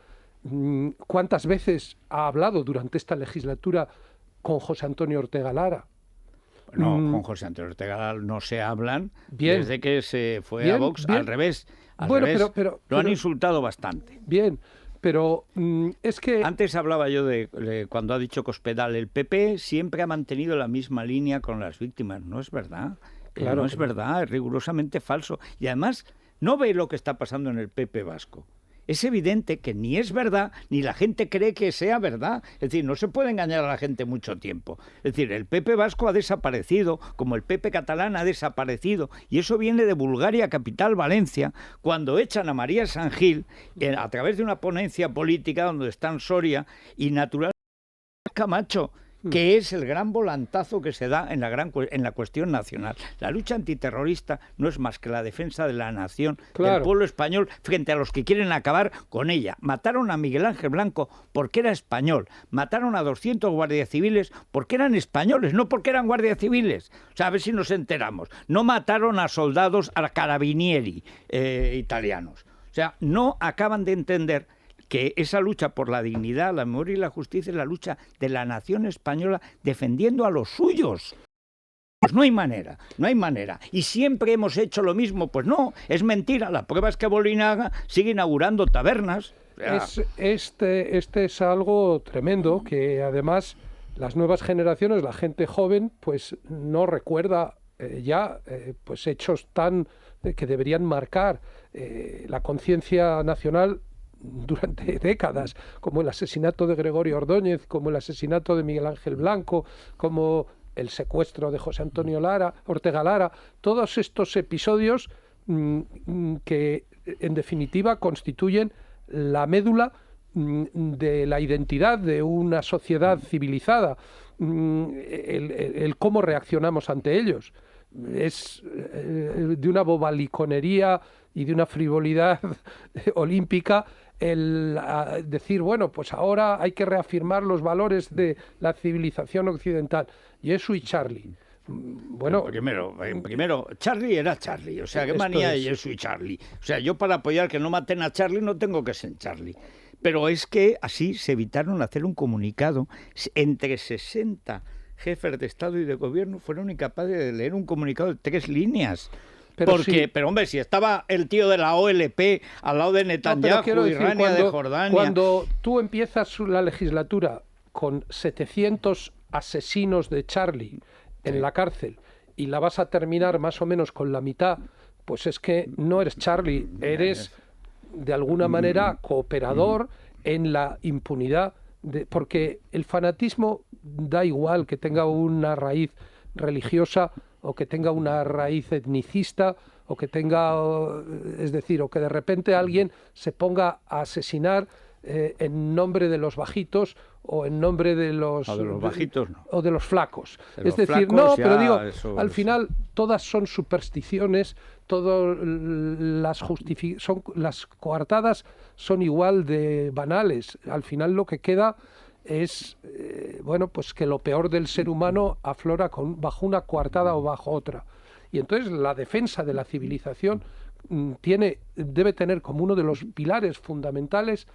D: cuántas veces ha hablado durante esta legislatura con José Antonio Ortega Lara.
B: No, con José Antonio Ortega Lara no se hablan desde que se fue a Vox. Al revés. Pero lo han insultado bastante.
D: Bien, pero es que...
B: Antes hablaba yo de cuando ha dicho Cospedal, el PP siempre ha mantenido la misma línea con las víctimas. No es verdad. Claro, no es verdad, es rigurosamente falso. Y además, no ve lo que está pasando en el PP vasco. Es evidente que ni es verdad, ni la gente cree que sea verdad. Es decir, no se puede engañar a la gente mucho tiempo. Es decir, el PP vasco ha desaparecido, como el PP catalán ha desaparecido. Y eso viene de Bulgaria, capital Valencia, cuando echan a María San Gil, a través de una ponencia política donde están Soria y naturalmente Camacho, que es el gran volantazo que se da en la cuestión nacional. La lucha antiterrorista no es más que la defensa de la nación, del pueblo español, frente a los que quieren acabar con ella. Mataron a Miguel Ángel Blanco porque era español. Mataron a 200 guardias civiles porque eran españoles, no porque eran guardias civiles. O sea, a ver si nos enteramos. No mataron a soldados, a carabinieri italianos. O sea, no acaban de entender que esa lucha por la dignidad, la memoria y la justicia es la lucha de la nación española defendiendo a los suyos. Pues no hay manera. Y siempre hemos hecho lo mismo. Pues no, es mentira. La prueba es que Bolinaga sigue inaugurando tabernas.
D: Este es algo tremendo que además las nuevas generaciones, la gente joven, pues no recuerda pues hechos tan que deberían marcar la conciencia nacional durante décadas, como el asesinato de Gregorio Ordóñez, como el asesinato de Miguel Ángel Blanco, como el secuestro de José Antonio Ortega Lara, todos estos episodios que en definitiva constituyen la médula de la identidad de una sociedad civilizada, el cómo reaccionamos ante ellos. Es de una bobaliconería y de una frivolidad olímpica el decir, bueno, pues ahora hay que reafirmar los valores de la civilización occidental. Jesús y Charlie. Bueno,
B: primero, Charlie era Charlie. O sea, qué manía de Jesús y Charlie. O sea, yo para apoyar que no maten a Charlie no tengo que ser Charlie. Pero es que así se evitaron hacer un comunicado. Entre 60 jefes de Estado y de Gobierno fueron incapaces de leer un comunicado de 3 líneas. Pero hombre, si estaba el tío de la OLP al lado de Netanyahu, Irania, de Jordania...
D: Cuando tú empiezas la legislatura con 700 asesinos de Charlie en la cárcel y la vas a terminar más o menos con la mitad, pues es que no eres Charlie, eres de alguna manera cooperador en la impunidad, porque el fanatismo da igual que tenga una raíz religiosa o que tenga una raíz etnicista o que tenga, es decir, o que de repente alguien se ponga a asesinar en nombre de los bajitos o en nombre de los...
B: O de los bajitos, no.
D: O de los flacos.
B: De
D: es
B: los
D: decir,
B: flacos,
D: no, pero digo, al
B: eso.
D: final todas son supersticiones, todas las coartadas son igual de banales. Al final lo que queda es, bueno, pues que lo peor del ser humano aflora bajo una coartada o bajo otra. Y entonces la defensa de la civilización debe tener como uno de los pilares fundamentales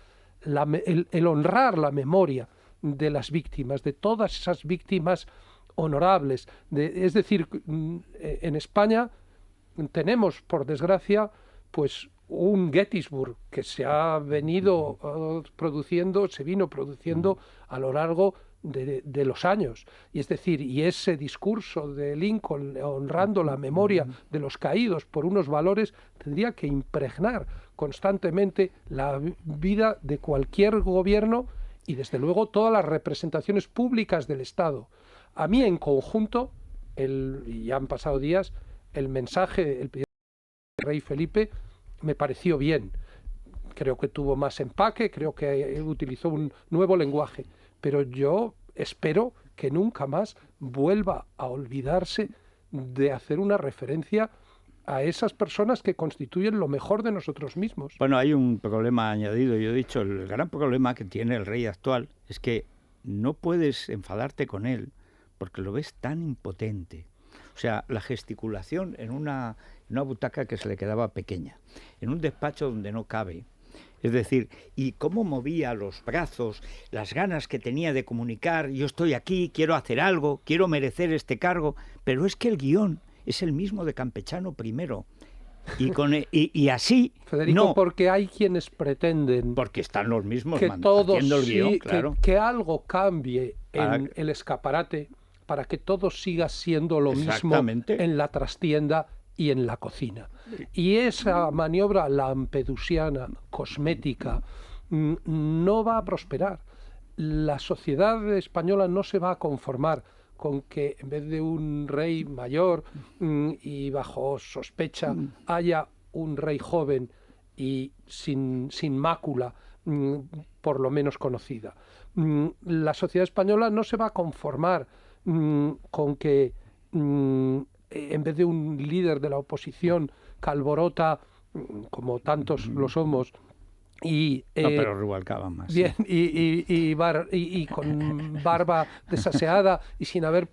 D: el honrar la memoria de las víctimas, de todas esas víctimas honorables. Es decir, en España tenemos, por desgracia, pues un Gettysburg que se vino produciendo a lo largo de los años. Y es decir, y ese discurso de Lincoln honrando la memoria de los caídos por unos valores tendría que impregnar constantemente la vida de cualquier gobierno y desde luego todas las representaciones públicas del Estado. A mí en conjunto, y ya han pasado días, el mensaje, el pedido del rey Felipe me pareció bien. Creo que tuvo más empaque, creo que utilizó un nuevo lenguaje, pero yo espero que nunca más vuelva a olvidarse de hacer una referencia a esas personas que constituyen lo mejor de nosotros mismos.
B: Bueno, hay un problema añadido. Yo he dicho, el gran problema que tiene el rey actual es que no puedes enfadarte con él porque lo ves tan impotente. O sea, la gesticulación en una butaca que se le quedaba pequeña, en un despacho donde no cabe. Es decir, y cómo movía los brazos, las ganas que tenía de comunicar, yo estoy aquí, quiero hacer algo, quiero merecer este cargo, pero es que el guión es el mismo de Campechano primero. Y así,
D: Federico,
B: no,
D: porque hay quienes pretenden
B: porque están los mismos
D: que todos
B: haciendo el guión, claro.
D: que algo cambie en el escaparate para que todo siga siendo lo mismo en la trastienda y en la cocina. Y esa maniobra lampedusiana, cosmética, no va a prosperar. La sociedad española no se va a conformar con que en vez de un rey mayor y bajo sospecha haya un rey joven y sin mácula, por lo menos conocida. La sociedad española no se va a conformar con que en vez de un líder de la oposición que alborota, como tantos lo somos, y
B: pero Rubalcaba más.
D: Bien, sí. y con barba desaseada y sin haber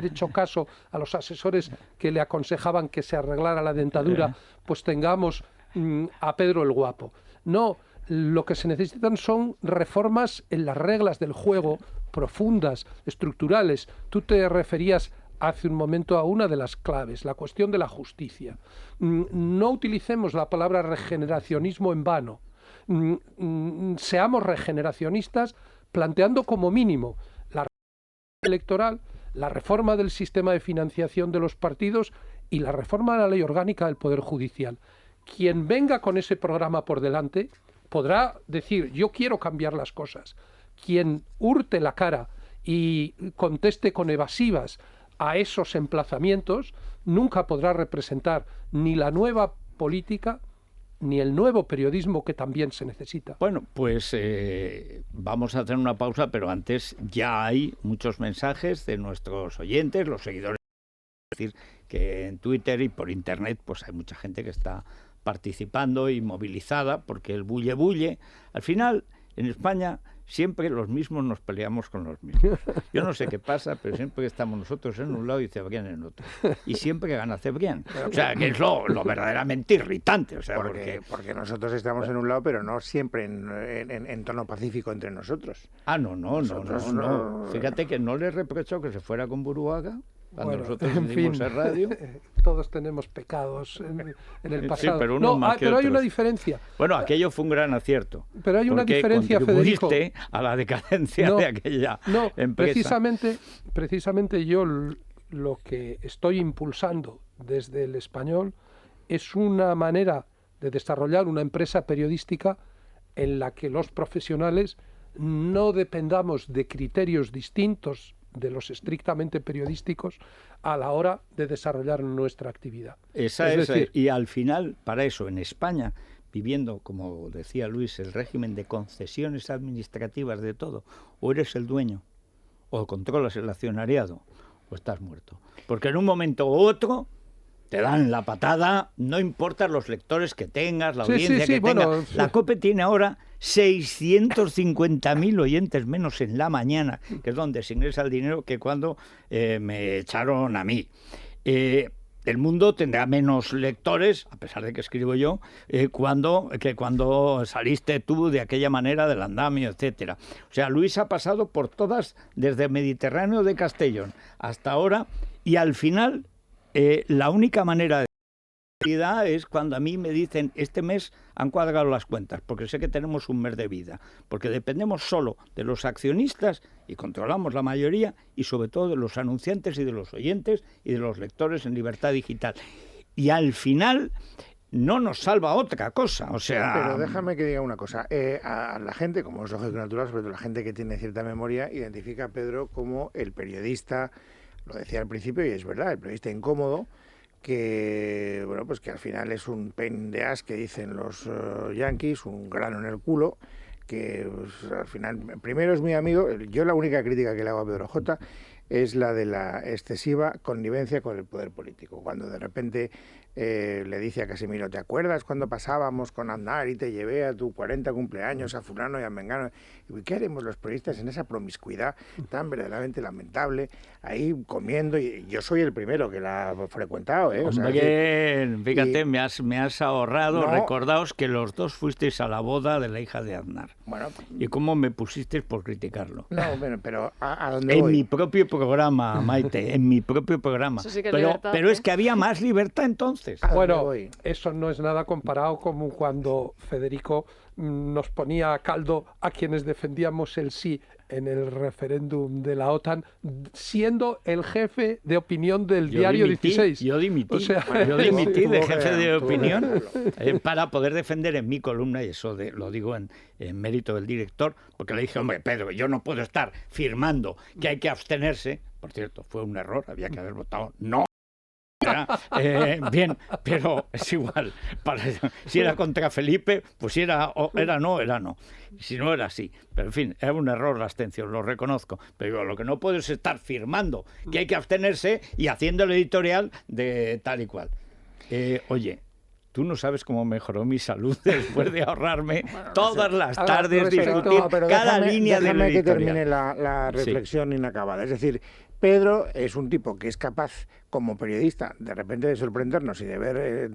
D: hecho caso a los asesores que le aconsejaban que se arreglara la dentadura, pues tengamos a Pedro el Guapo. No, lo que se necesitan son reformas en las reglas del juego profundas, estructurales. Tú te referías hace un momento a una de las claves, la cuestión de la justicia. No utilicemos la palabra regeneracionismo en vano. Seamos regeneracionistas planteando como mínimo la reforma electoral, la reforma del sistema de financiación de los partidos y la reforma de la ley orgánica del Poder Judicial. Quien venga con ese programa por delante podrá decir, yo quiero cambiar las cosas. Quien hurte la cara y conteste con evasivas a esos emplazamientos nunca podrá representar ni la nueva política ni el nuevo periodismo que también se necesita.
B: Bueno, pues vamos a hacer una pausa, pero antes ya hay muchos mensajes de nuestros oyentes, los seguidores. Es decir, que en Twitter y por Internet pues hay mucha gente que está participando y movilizada porque el bulle, al final en España siempre los mismos nos peleamos con los mismos. Yo no sé qué pasa, pero siempre que estamos nosotros en un lado y Cebrián en otro. Y siempre gana Cebrián. O sea, que es lo verdaderamente irritante. O sea,
C: porque nosotros estamos en un lado, pero no siempre en tono pacífico entre nosotros.
B: No. Fíjate que no le reprocho que se fuera con Buruaga Cuando
D: Bueno,
B: nosotros
D: en
B: hicimos
D: fin,
B: en radio.
D: Todos tenemos pecados en el pasado.
B: Sí, pero unos más que
D: pero hay
B: otros.
D: una diferencia.
B: Bueno, aquello fue un gran acierto.
D: Pero hay una
B: porque
D: diferencia, Federico.
B: contribuiste a la decadencia de aquella empresa.
D: Precisamente yo lo que estoy impulsando desde El Español es una manera de desarrollar una empresa periodística en la que los profesionales no dependamos de criterios distintos de los estrictamente periodísticos a la hora de desarrollar nuestra actividad.
B: Esa es decir, y al final, para eso, en España, viviendo, como decía Luis, el régimen de concesiones administrativas de todo, o eres el dueño, o controlas el accionariado, o estás muerto. Porque en un momento u otro te dan la patada, no importa los lectores que tengas, la audiencia que tengas. La COPE tiene ahora 650.000 oyentes menos en la mañana, que es donde se ingresa el dinero, que cuando me echaron a mí. El Mundo tendrá menos lectores, a pesar de que escribo yo, que cuando saliste tú de aquella manera del andamio, etcétera. O sea, Luis ha pasado por todas, desde Mediterráneo de Castellón hasta ahora, y al final la única manera de vida es cuando a mí me dicen este mes han cuadrado las cuentas, porque sé que tenemos un mes de vida, porque dependemos solo de los accionistas y controlamos la mayoría, y sobre todo de los anunciantes y de los oyentes y de los lectores en libertad digital. Y al final no nos salva otra cosa, o sea...
C: Pero déjame que diga una cosa. A la gente, como es lógico y natural, sobre todo la gente que tiene cierta memoria, identifica a Pedro como el periodista, lo decía al principio y es verdad, el periodista incómodo, que bueno, pues que al final es un pain de as que dicen los yanquis, un grano en el culo, que pues, al final primero es muy amigo. Yo la única crítica que le hago a Pedro J es la de la excesiva connivencia con el poder político, cuando de repente le dice a Casimiro, ¿te acuerdas cuando pasábamos con Aznar y te llevé a tu 40 cumpleaños a fulano y a mengano? ¿Y qué haremos los periodistas en esa promiscuidad tan verdaderamente lamentable, ahí comiendo? Y yo soy el primero que la ha frecuentado, ¿eh? O sea,
B: bien, fíjate, me has ahorrado. No, recordaos que los dos fuisteis a la boda de la hija de Aznar.
C: Bueno,
B: ¿y cómo me pusisteis por criticarlo?
C: No, bueno, pero ¿a dónde
B: voy?
C: En
B: mi propio programa, Maite, en mi propio programa.
E: Sí que
B: pero es que había más libertad entonces.
D: Bueno, eso no es nada comparado con cuando Federico nos ponía a caldo a quienes defendíamos el sí en el referéndum de la OTAN, siendo el jefe de opinión del diario 16.
B: Yo dimití, yo dimití de jefe de opinión para poder defender en mi columna, y eso lo digo en mérito del director, porque le dije, hombre, Pedro, yo no puedo estar firmando que hay que abstenerse. Por cierto, fue un error, había que haber votado no. Bien, pero es igual. Si era contra Felipe, pues si era no. Si no era así. Pero en fin, era un error la abstención, lo reconozco. Pero lo que no puedo es estar firmando que hay que abstenerse y haciendo el editorial de tal y cual. Oye, tú no sabes cómo mejoró mi salud después de ahorrarme todas las tardes discutir cada línea del editorial.
C: Déjame que termine la reflexión inacabada. Es decir, Pedro es un tipo que es capaz, como periodista, de repente de sorprendernos y de ver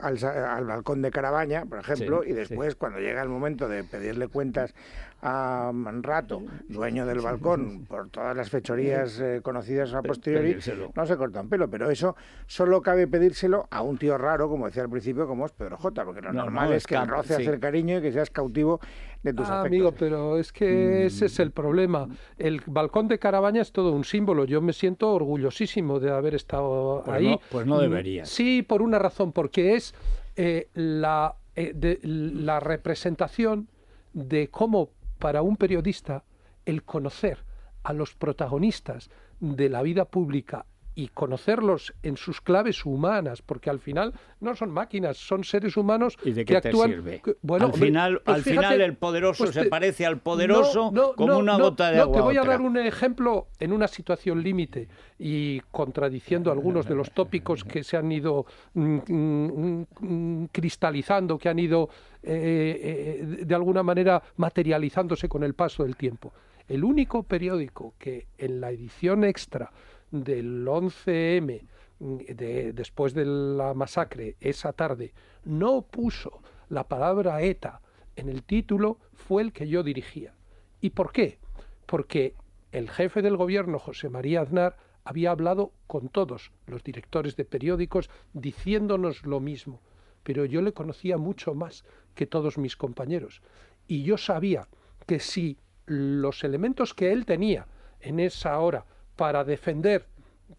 C: al balcón de Carabaña, por ejemplo, y después, cuando llega el momento de pedirle cuentas a Manrato, dueño del balcón, por todas las fechorías conocidas a posteriori, no se corta un pelo. Pero eso solo cabe pedírselo a un tío raro, como decía al principio, como es Pedro J, porque lo normal es que roce hacer cariño y que seas cautivo de tus afectos.
D: Amigo, pero es que ese es el problema. El balcón de Carabaña es todo un símbolo. Yo me siento orgullosísimo de haber estado ahí.
B: Pues no deberías.
D: Sí, por una razón, porque es la representación de cómo para un periodista el conocer a los protagonistas de la vida pública y conocerlos en sus claves humanas, porque al final no son máquinas, son seres humanos
B: ¿y de
D: que
B: qué
D: actúan...
B: te sirve? Bueno, al final el poderoso se parece al poderoso como una gota de agua.
D: Te voy a dar un ejemplo en una situación límite y contradiciendo algunos de los tópicos que se han ido cristalizando, que han ido de alguna manera materializándose con el paso del tiempo. El único periódico que en la edición extra del 11M, después de la masacre, esa tarde, no puso la palabra ETA en el título, fue el que yo dirigía. ¿Y por qué? Porque el jefe del gobierno, José María Aznar, había hablado con todos los directores de periódicos diciéndonos lo mismo, pero yo le conocía mucho más que todos mis compañeros. Y yo sabía que si los elementos que él tenía en esa hora para defender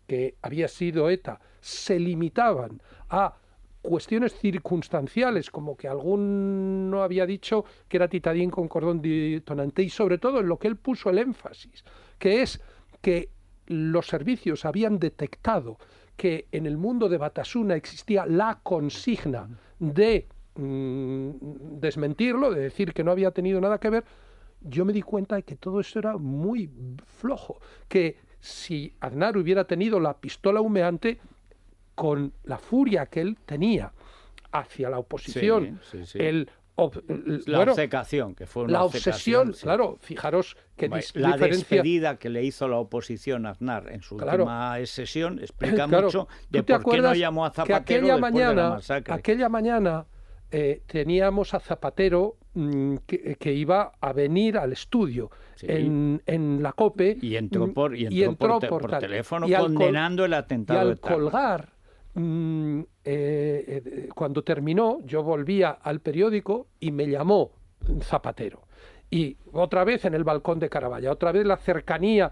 D: que había sido ETA se limitaban a cuestiones circunstanciales, como que alguno había dicho que era Titadín con cordón detonante, y sobre todo en lo que él puso el énfasis, que es que los servicios habían detectado que en el mundo de Batasuna existía la consigna de desmentirlo, de decir que no había tenido nada que ver, yo me di cuenta de que todo eso era muy flojo, que si Aznar hubiera tenido la pistola humeante, con la furia que él tenía hacia la oposición,
B: la obcecación, que fue una
D: la obsesión,
B: sí.
D: Claro, fijaros que
B: la despedida que le hizo la oposición a Aznar en su última sesión explica mucho de por qué no llamó a Zapatero después de la masacre.
D: Aquella mañana teníamos a Zapatero que iba a venir al estudio en la COPE
B: y entró por teléfono condenando el atentado.
D: Y al colgar, cuando terminó, yo volvía al periódico y me llamó Zapatero. Y otra vez en el balcón de Caraballa, otra vez la cercanía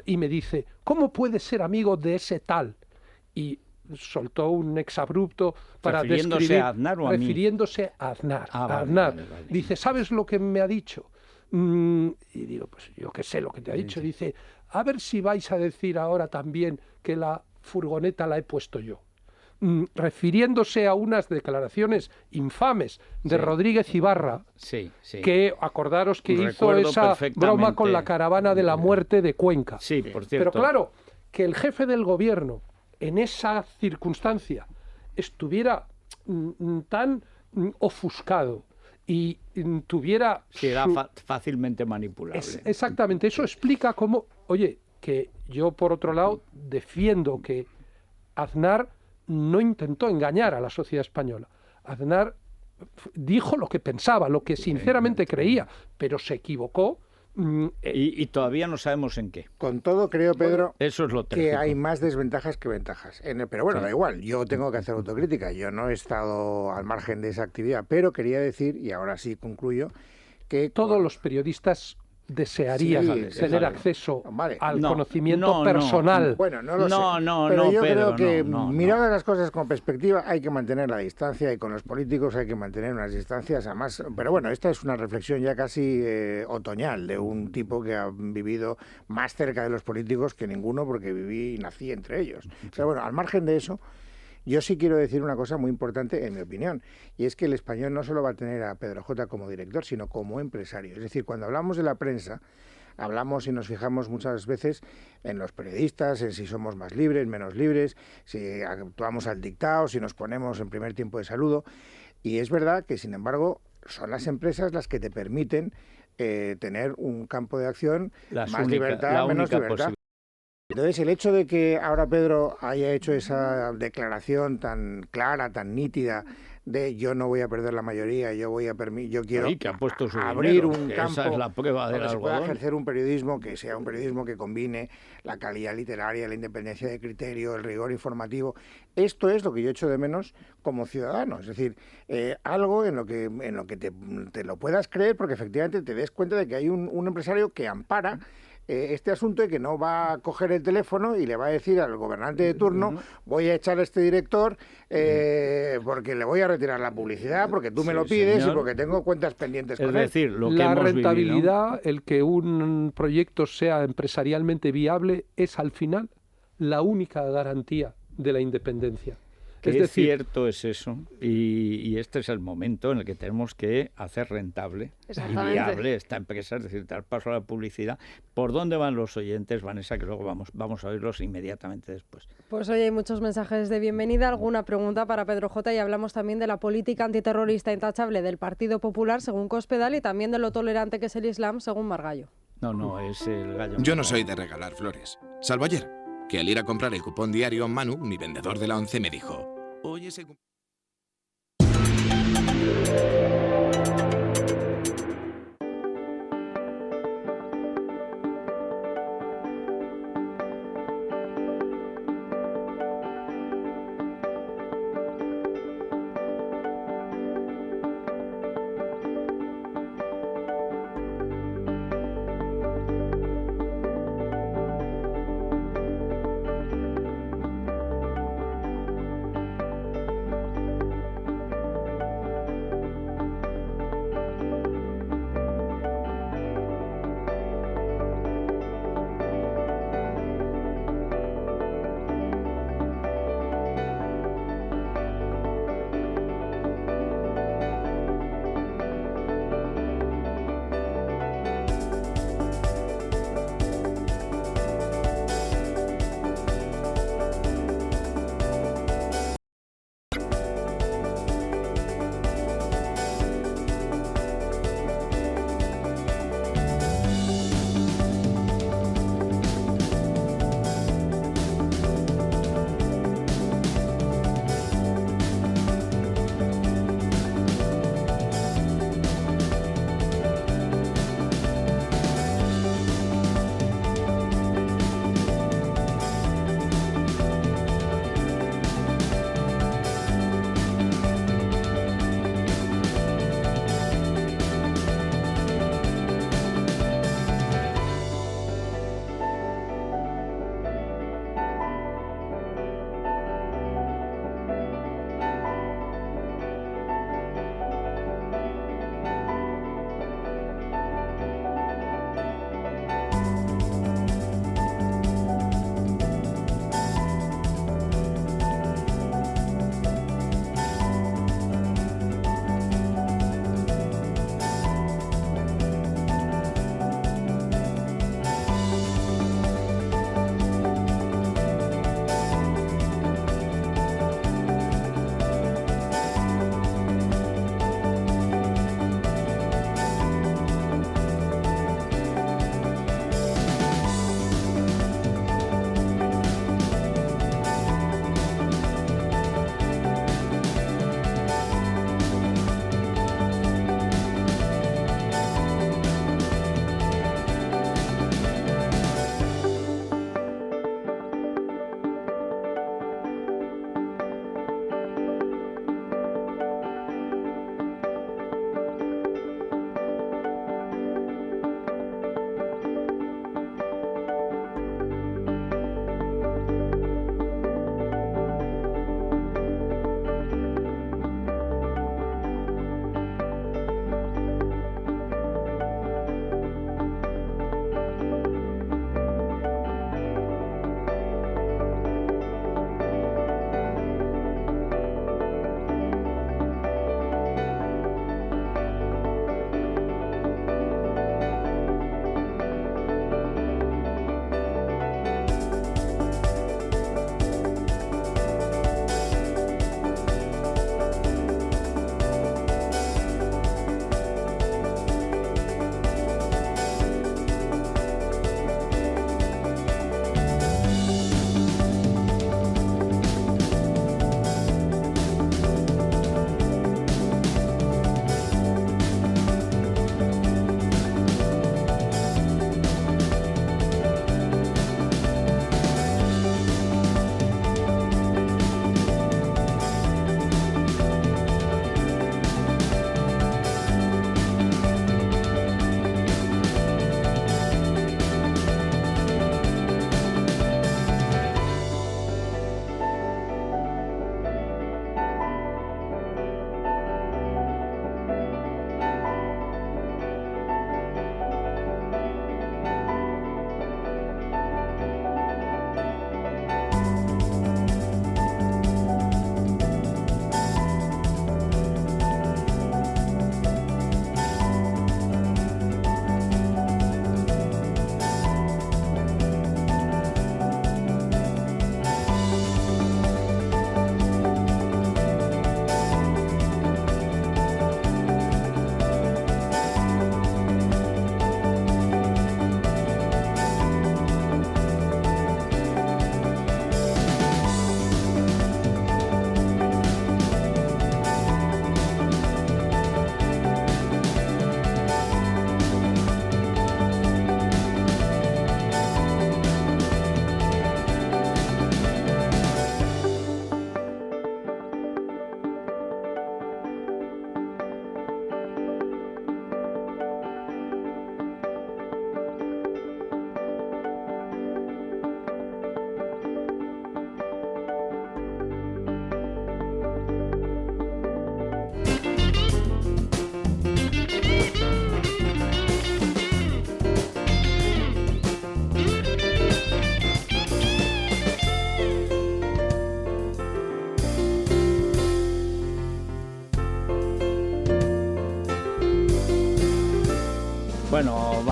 D: y me dice, ¿cómo puedes ser amigo de ese tal? Y soltó un exabrupto para
B: ¿Refiriéndose a Aznar o a mí?
D: Refiriéndose a Aznar. Vale. Dice, ¿sabes lo que me ha dicho? Y digo, pues yo qué sé lo que te ha dicho. Dice, a ver si vais a decir ahora también que la furgoneta la he puesto yo. Refiriéndose a unas declaraciones infames de Rodríguez Ibarra, que acordaros que hizo esa broma con la caravana de la muerte de Cuenca.
B: Sí, por cierto.
D: Pero claro, que el jefe del gobierno en esa circunstancia estuviera tan ofuscado y tuviera...
B: era fácilmente manipulable.
D: Exactamente, eso explica cómo... Oye, que yo por otro lado defiendo que Aznar no intentó engañar a la sociedad española. Aznar dijo lo que pensaba, lo que sinceramente creía, pero se equivocó.
B: Y todavía no sabemos en qué.
C: Con todo, creo, Pedro,
B: eso es lo
C: que hay más desventajas que ventajas. Pero bueno, da igual, yo tengo que hacer autocrítica. Yo no he estado al margen de esa actividad, pero quería decir, y ahora sí concluyo, que
D: todos los periodistas desearían tener acceso al conocimiento personal.
C: Bueno, no lo sé. Pero yo creo que mirando las cosas con perspectiva hay que mantener la distancia y con los políticos hay que mantener unas distancias además. Pero bueno, esta es una reflexión ya casi otoñal de un tipo que ha vivido más cerca de los políticos que ninguno porque viví y nací entre ellos. Pero bueno, al margen de eso, yo sí quiero decir una cosa muy importante, en mi opinión, y es que el Español no solo va a tener a Pedro J. como director, sino como empresario. Es decir, cuando hablamos de la prensa, hablamos y nos fijamos muchas veces en los periodistas, en si somos más libres, menos libres, si actuamos al dictado, si nos ponemos en primer tiempo de saludo. Y es verdad que, sin embargo, son las empresas las que te permiten tener un campo de acción más libertad, menos libertad. Entonces, el hecho de que ahora Pedro haya hecho esa declaración tan clara, tan nítida, de yo no voy a perder la mayoría, yo quiero
B: que ha puesto su
C: abrir
B: dinero,
C: un campo
B: esa es la prueba del
C: donde se pueda
B: algodón.
C: ejercer un periodismo que sea un periodismo que combine la calidad literaria, la independencia de criterio, el rigor informativo. Esto es lo que yo echo de menos como ciudadano, es decir, algo en lo que te lo puedas creer, porque efectivamente te des cuenta de que hay un empresario que ampara este asunto y que no va a coger el teléfono y le va a decir al gobernante de turno, voy a echar a este director porque le voy a retirar la publicidad, porque tú me lo pides, señor, y porque tengo cuentas pendientes con él.
B: Es decir, lo que
D: la
B: hemos
D: rentabilidad,
B: vivido,
D: el que un proyecto sea empresarialmente viable, es al final la única garantía de la independencia.
B: Es decir, cierto es eso, y este es el momento en el que tenemos que hacer rentable y viable esta empresa, es decir, dar paso a la publicidad. ¿Por dónde van los oyentes, Vanessa? Que luego vamos a oírlos inmediatamente después.
M: Pues hoy hay muchos mensajes de bienvenida, alguna pregunta para Pedro J. y hablamos también de la política antiterrorista intachable del Partido Popular, según Cospedal, y también de lo tolerante que es el Islam, según Margallo.
B: No, es el gallo.
N: Yo no soy de regalar flores, salvo ayer, que al ir a comprar el cupón diario, Manu, mi vendedor de la 11, me dijo: oye, ese cupón...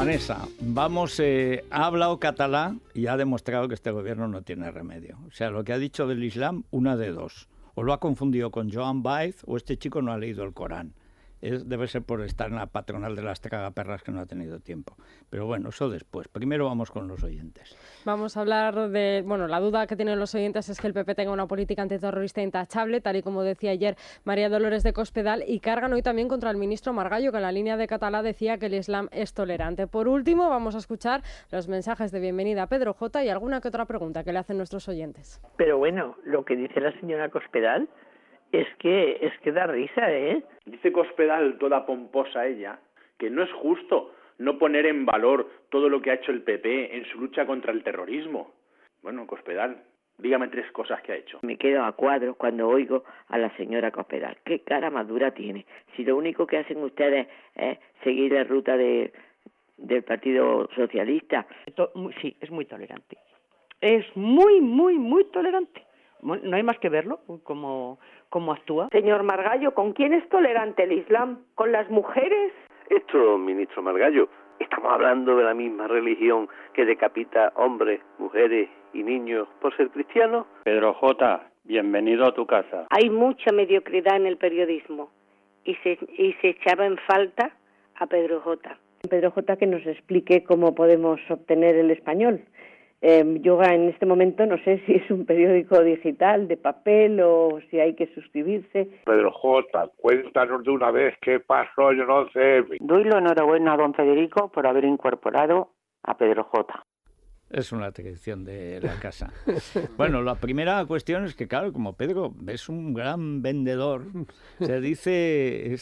B: Vanessa, ha hablado catalán y ha demostrado que este gobierno no tiene remedio. O sea, lo que ha dicho del Islam, una de dos. O lo ha confundido con Joan Baez o este chico no ha leído el Corán. Debe ser por estar en la patronal de las tragaperras que no ha tenido tiempo. Pero bueno, eso después. Primero vamos con los oyentes.
M: Vamos a hablar de... Bueno, la duda que tienen los oyentes es que el PP tenga una política antiterrorista intachable, tal y como decía ayer María Dolores de Cospedal, y cargan hoy también contra el ministro Margallo, que en la línea de Catalá decía que el Islam es tolerante. Por último, vamos a escuchar los mensajes de bienvenida a Pedro J. y alguna que otra pregunta que le hacen nuestros oyentes.
O: Pero bueno, lo que dice la señora Cospedal es que da risa, ¿eh?
P: Dice Cospedal, toda pomposa ella, que no es justo no poner en valor todo lo que ha hecho el PP en su lucha contra el terrorismo. Bueno, Cospedal, dígame 3 cosas que ha hecho.
O: Me quedo a cuadros cuando oigo a la señora Cospedal. ¿Qué cara más dura tiene? Si lo único que hacen ustedes es seguir la ruta del Partido Socialista.
Q: Sí, es muy tolerante. Es muy, muy, muy tolerante. No hay más que verlo, cómo actúa.
R: Señor Margallo, ¿con quién es tolerante el Islam? ¿Con las mujeres?
S: Esto, ministro Margallo, estamos hablando de la misma religión que decapita hombres, mujeres y niños por ser cristianos.
T: Pedro J., bienvenido a tu casa.
R: Hay mucha mediocridad en el periodismo y se echaba en falta a Pedro J.
U: Pedro J. que nos explique cómo podemos obtener el español. Yo en este momento no sé si es un periódico digital, de papel o si hay que suscribirse.
V: Pedro J., cuéntanos de una vez qué pasó en el 11M.
W: Doy la enhorabuena a don Federico por haber incorporado a Pedro J.
B: Es una tradición de la casa. Bueno, la primera cuestión es que, claro, como Pedro es un gran vendedor, se dice,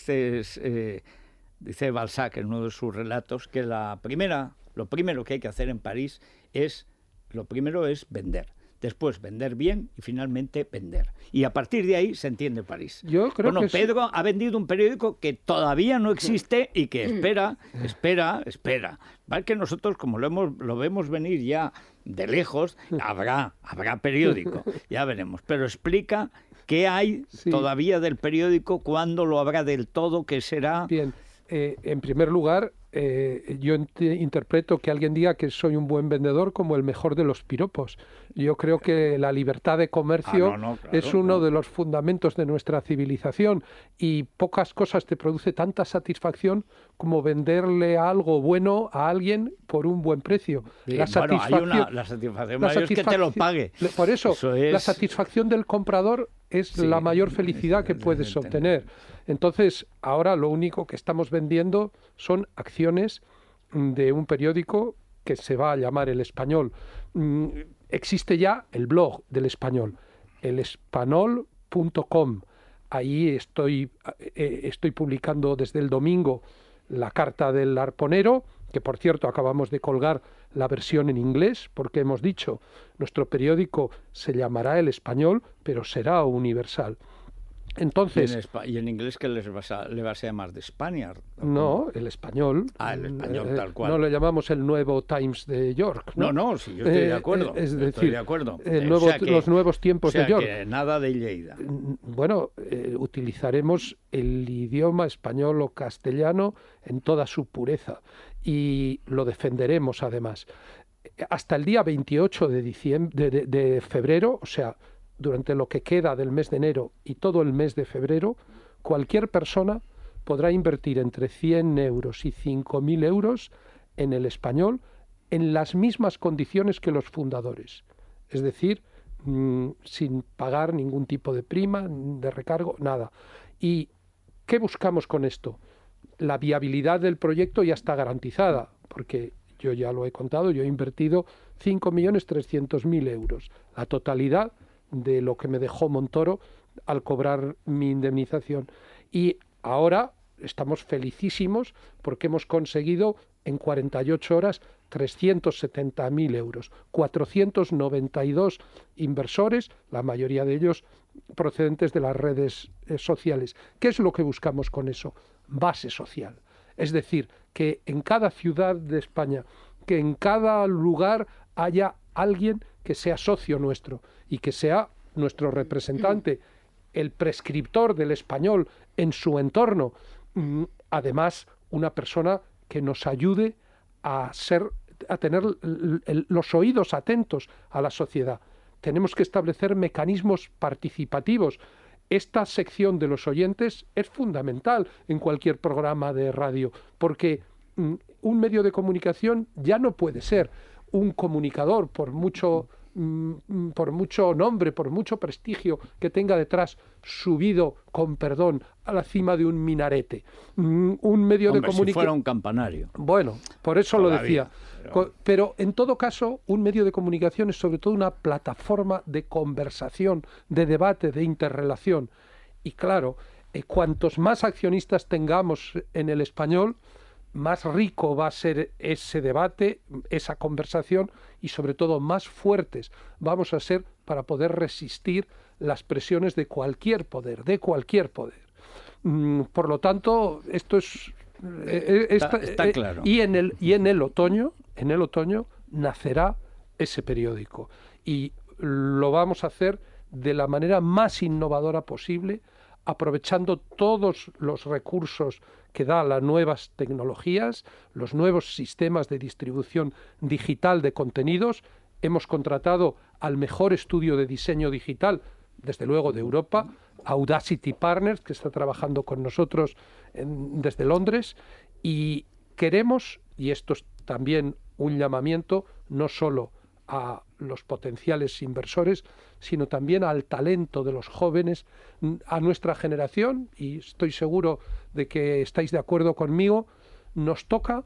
B: dice Balzac en uno de sus relatos, que lo primero que hay que hacer en París es vender. Después vender bien y finalmente vender. Y a partir de ahí se entiende París.
D: Yo creo que
B: Pedro ha vendido un periódico que todavía no existe y que espera. Vale, que nosotros, como lo vemos venir ya de lejos, habrá periódico, ya veremos. Pero explica qué hay todavía del periódico, cuándo lo habrá del todo, qué será.
D: Bien, en primer lugar, yo interpreto que alguien diga que soy un buen vendedor como el mejor de los piropos. Yo creo que la libertad de comercio es uno de los fundamentos de nuestra civilización y pocas cosas te produce tanta satisfacción como venderle algo bueno a alguien por un buen precio.
B: La satisfacción mayor es que te lo pague.
D: Por eso la satisfacción del comprador es la mayor felicidad que puedes obtener. Entonces, ahora lo único que estamos vendiendo son acciones de un periódico que se va a llamar El Español. Existe ya el blog del Español, elespanol.com. Ahí estoy publicando desde el domingo la carta del arponero, que por cierto acabamos de colgar la versión en inglés, porque hemos dicho, nuestro periódico se llamará El Español, pero será universal. Entonces,
B: ¿Y en inglés qué le vas a llamar? ¿De Spaniard?
D: No, El Español.
B: El Español, tal cual.
D: No le llamamos el Nuevo Times de York.
B: No, sí, yo estoy de acuerdo.
D: Es decir,
B: estoy de acuerdo.
D: Los nuevos tiempos de York.
B: Que nada de Lleida.
D: Bueno, utilizaremos el idioma español o castellano en toda su pureza y lo defenderemos además. Hasta el día 28 de febrero, o sea, durante lo que queda del mes de enero y todo el mes de febrero, cualquier persona podrá invertir entre 100 euros y 5.000 euros en El Español en las mismas condiciones que los fundadores. Es decir, sin pagar ningún tipo de prima, de recargo, nada. ¿Y qué buscamos con esto? La viabilidad del proyecto ya está garantizada, porque yo ya lo he contado, yo he invertido 5.300.000 euros. La totalidad de lo que me dejó Montoro al cobrar mi indemnización. Y ahora estamos felicísimos porque hemos conseguido en 48 horas 370.000 euros. 492 inversores, la mayoría de ellos procedentes de las redes sociales. ¿Qué es lo que buscamos con eso? Base social. Es decir, que en cada ciudad de España, que en cada lugar haya alguien que sea socio nuestro y que sea nuestro representante, el prescriptor del español en su entorno. Además, una persona que nos ayude a tener los oídos atentos a la sociedad. Tenemos que establecer mecanismos participativos. Esta sección de los oyentes es fundamental en cualquier programa de radio, porque un medio de comunicación ya no puede ser un comunicador, por mucho nombre, por mucho prestigio que tenga detrás, subido, con perdón, a la cima de un minarete. Un medio de comunicación...
B: si fuera un campanario.
D: Bueno, por eso
B: todavía,
D: lo decía. Pero en todo caso, un medio de comunicación es sobre todo una plataforma de conversación, de debate, de interrelación. Y claro, cuantos más accionistas tengamos en El Español, más rico va a ser ese debate, esa conversación, y sobre todo más fuertes vamos a ser para poder resistir las presiones de cualquier poder, Por lo tanto, esto es...
B: está claro.
D: Y en el otoño nacerá ese periódico. Y lo vamos a hacer de la manera más innovadora posible, aprovechando todos los recursos que da las nuevas tecnologías, los nuevos sistemas de distribución digital de contenidos. Hemos contratado al mejor estudio de diseño digital, desde luego de Europa, Audacity Partners, que está trabajando con nosotros desde Londres, y queremos, y esto es también un llamamiento, no solo a los potenciales inversores, sino también al talento de los jóvenes, a nuestra generación, y estoy seguro de que estáis de acuerdo conmigo, nos toca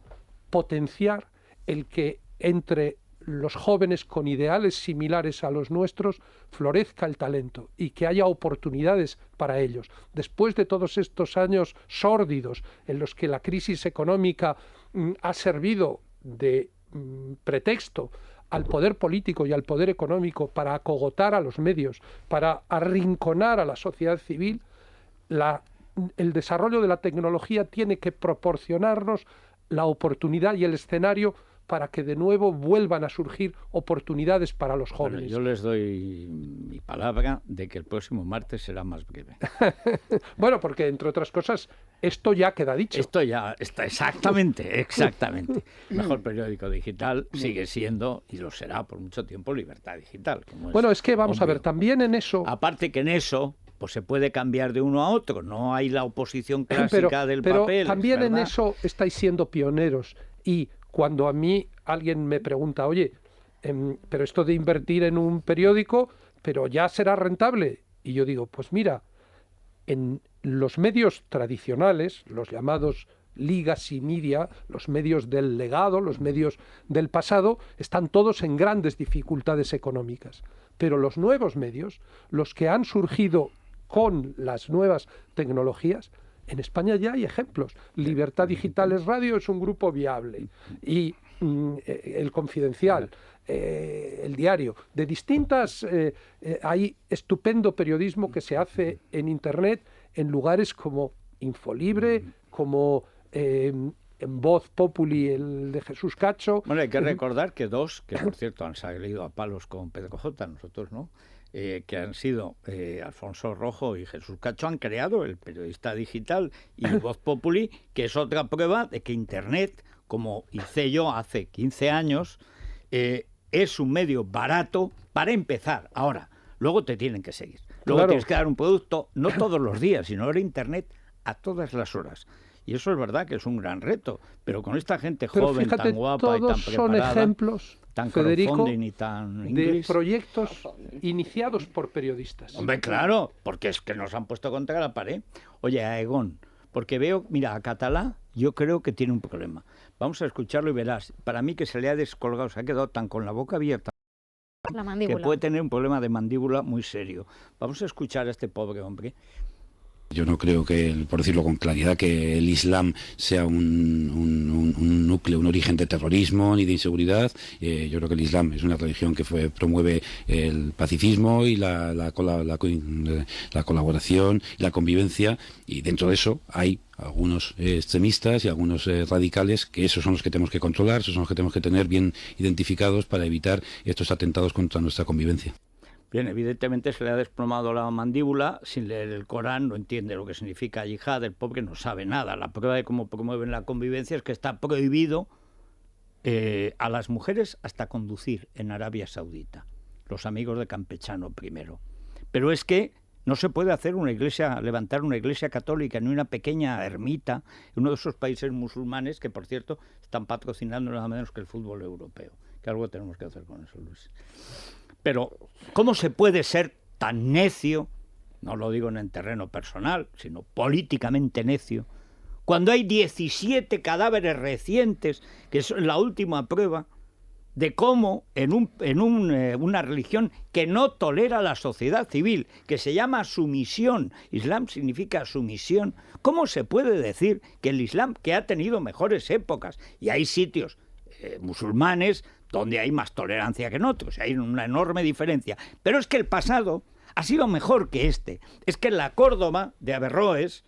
D: potenciar el que entre los jóvenes con ideales similares a los nuestros florezca el talento y que haya oportunidades para ellos. Después de todos estos años sórdidos en los que la crisis económica ha servido de pretexto al poder político y al poder económico para acogotar a los medios, para arrinconar a la sociedad civil, el desarrollo de la tecnología tiene que proporcionarnos la oportunidad y el escenario para que de nuevo vuelvan a surgir oportunidades para los jóvenes.
B: Bueno, yo les doy mi palabra de que el próximo martes será más breve.
D: Bueno, porque entre otras cosas, esto ya queda dicho.
B: Esto ya está exactamente. Mejor periódico digital sigue siendo, y lo será por mucho tiempo, Libertad Digital.
D: Bueno, es que vamos a ver, también en eso...
B: Aparte que en eso... pues se puede cambiar de uno a otro, no hay la oposición clásica del papel.
D: Pero también en eso estáis siendo pioneros, y cuando a mí alguien me pregunta, oye, pero esto de invertir en un periódico, pero ya será rentable, y yo digo, pues mira, en los medios tradicionales, los llamados legacy media, los medios del legado, los medios del pasado, están todos en grandes dificultades económicas, pero los nuevos medios, los que han surgido con las nuevas tecnologías, en España ya hay ejemplos. Libertad Digital Radio es un grupo viable, y El Confidencial, El Diario, de distintas... hay estupendo periodismo que se hace en Internet en lugares como Infolibre, como en Voz Populi, el de Jesús Cacho.
B: Bueno, hay que recordar que dos, que por cierto han salido a palos con Pedro J, nosotros no, que han sido Alfonso Rojo y Jesús Cacho, han creado el Periodista Digital y Voz Populi, que es otra prueba de que Internet, como hice yo hace 15 años, es un medio barato para empezar. Ahora, luego te tienen que seguir. Luego tienes que dar un producto, no todos los días, sino ahora Internet a todas las horas. Y eso es verdad que es un gran reto, pero con esta gente joven,
D: fíjate,
B: tan guapa y tan preparada,
D: son ejemplos,
B: tan
D: Federico,
B: y tan
D: de proyectos iniciados por periodistas.
B: Hombre, claro, porque es que nos han puesto contra la pared. Oye, a Egon, porque veo, mira, a Catalá yo creo que tiene un problema. Vamos a escucharlo y verás. Para mí que se le ha descolgado, se ha quedado tan con la boca abierta,
E: la mandíbula,
B: que puede tener un problema de mandíbula muy serio. Vamos a escuchar a este pobre hombre.
A: Yo no creo que, por decirlo con claridad, que el Islam sea un núcleo, un origen de terrorismo ni de inseguridad. Yo creo que el Islam es una religión que promueve el pacifismo y la colaboración y la convivencia, y dentro de eso hay algunos extremistas y algunos radicales, que esos son los que tenemos que controlar, esos son los que tenemos que tener bien identificados para evitar estos atentados contra nuestra convivencia.
B: Bien, evidentemente se le ha desplomado la mandíbula, sin leer el Corán, no entiende lo que significa yihad, el pobre no sabe nada. La prueba de cómo promueven la convivencia es que está prohibido a las mujeres hasta conducir en Arabia Saudita, los amigos de Campechano primero. Pero es que no se puede hacer una iglesia, levantar una iglesia católica en una pequeña ermita en uno de esos países musulmanes que, por cierto, están patrocinando nada menos que el fútbol europeo. Que algo tenemos que hacer con eso, Luis. Pero, ¿cómo se puede ser tan necio, no lo digo en el terreno personal, sino políticamente necio, cuando hay 17 cadáveres recientes, que es la última prueba de cómo una religión que no tolera la sociedad civil, que se llama sumisión, Islam significa sumisión, ¿cómo se puede decir que el Islam, que ha tenido mejores épocas, y hay sitios musulmanes donde hay más tolerancia que en otros, hay una enorme diferencia, pero es que el pasado ha sido mejor que este, es que en la Córdoba de Averroes,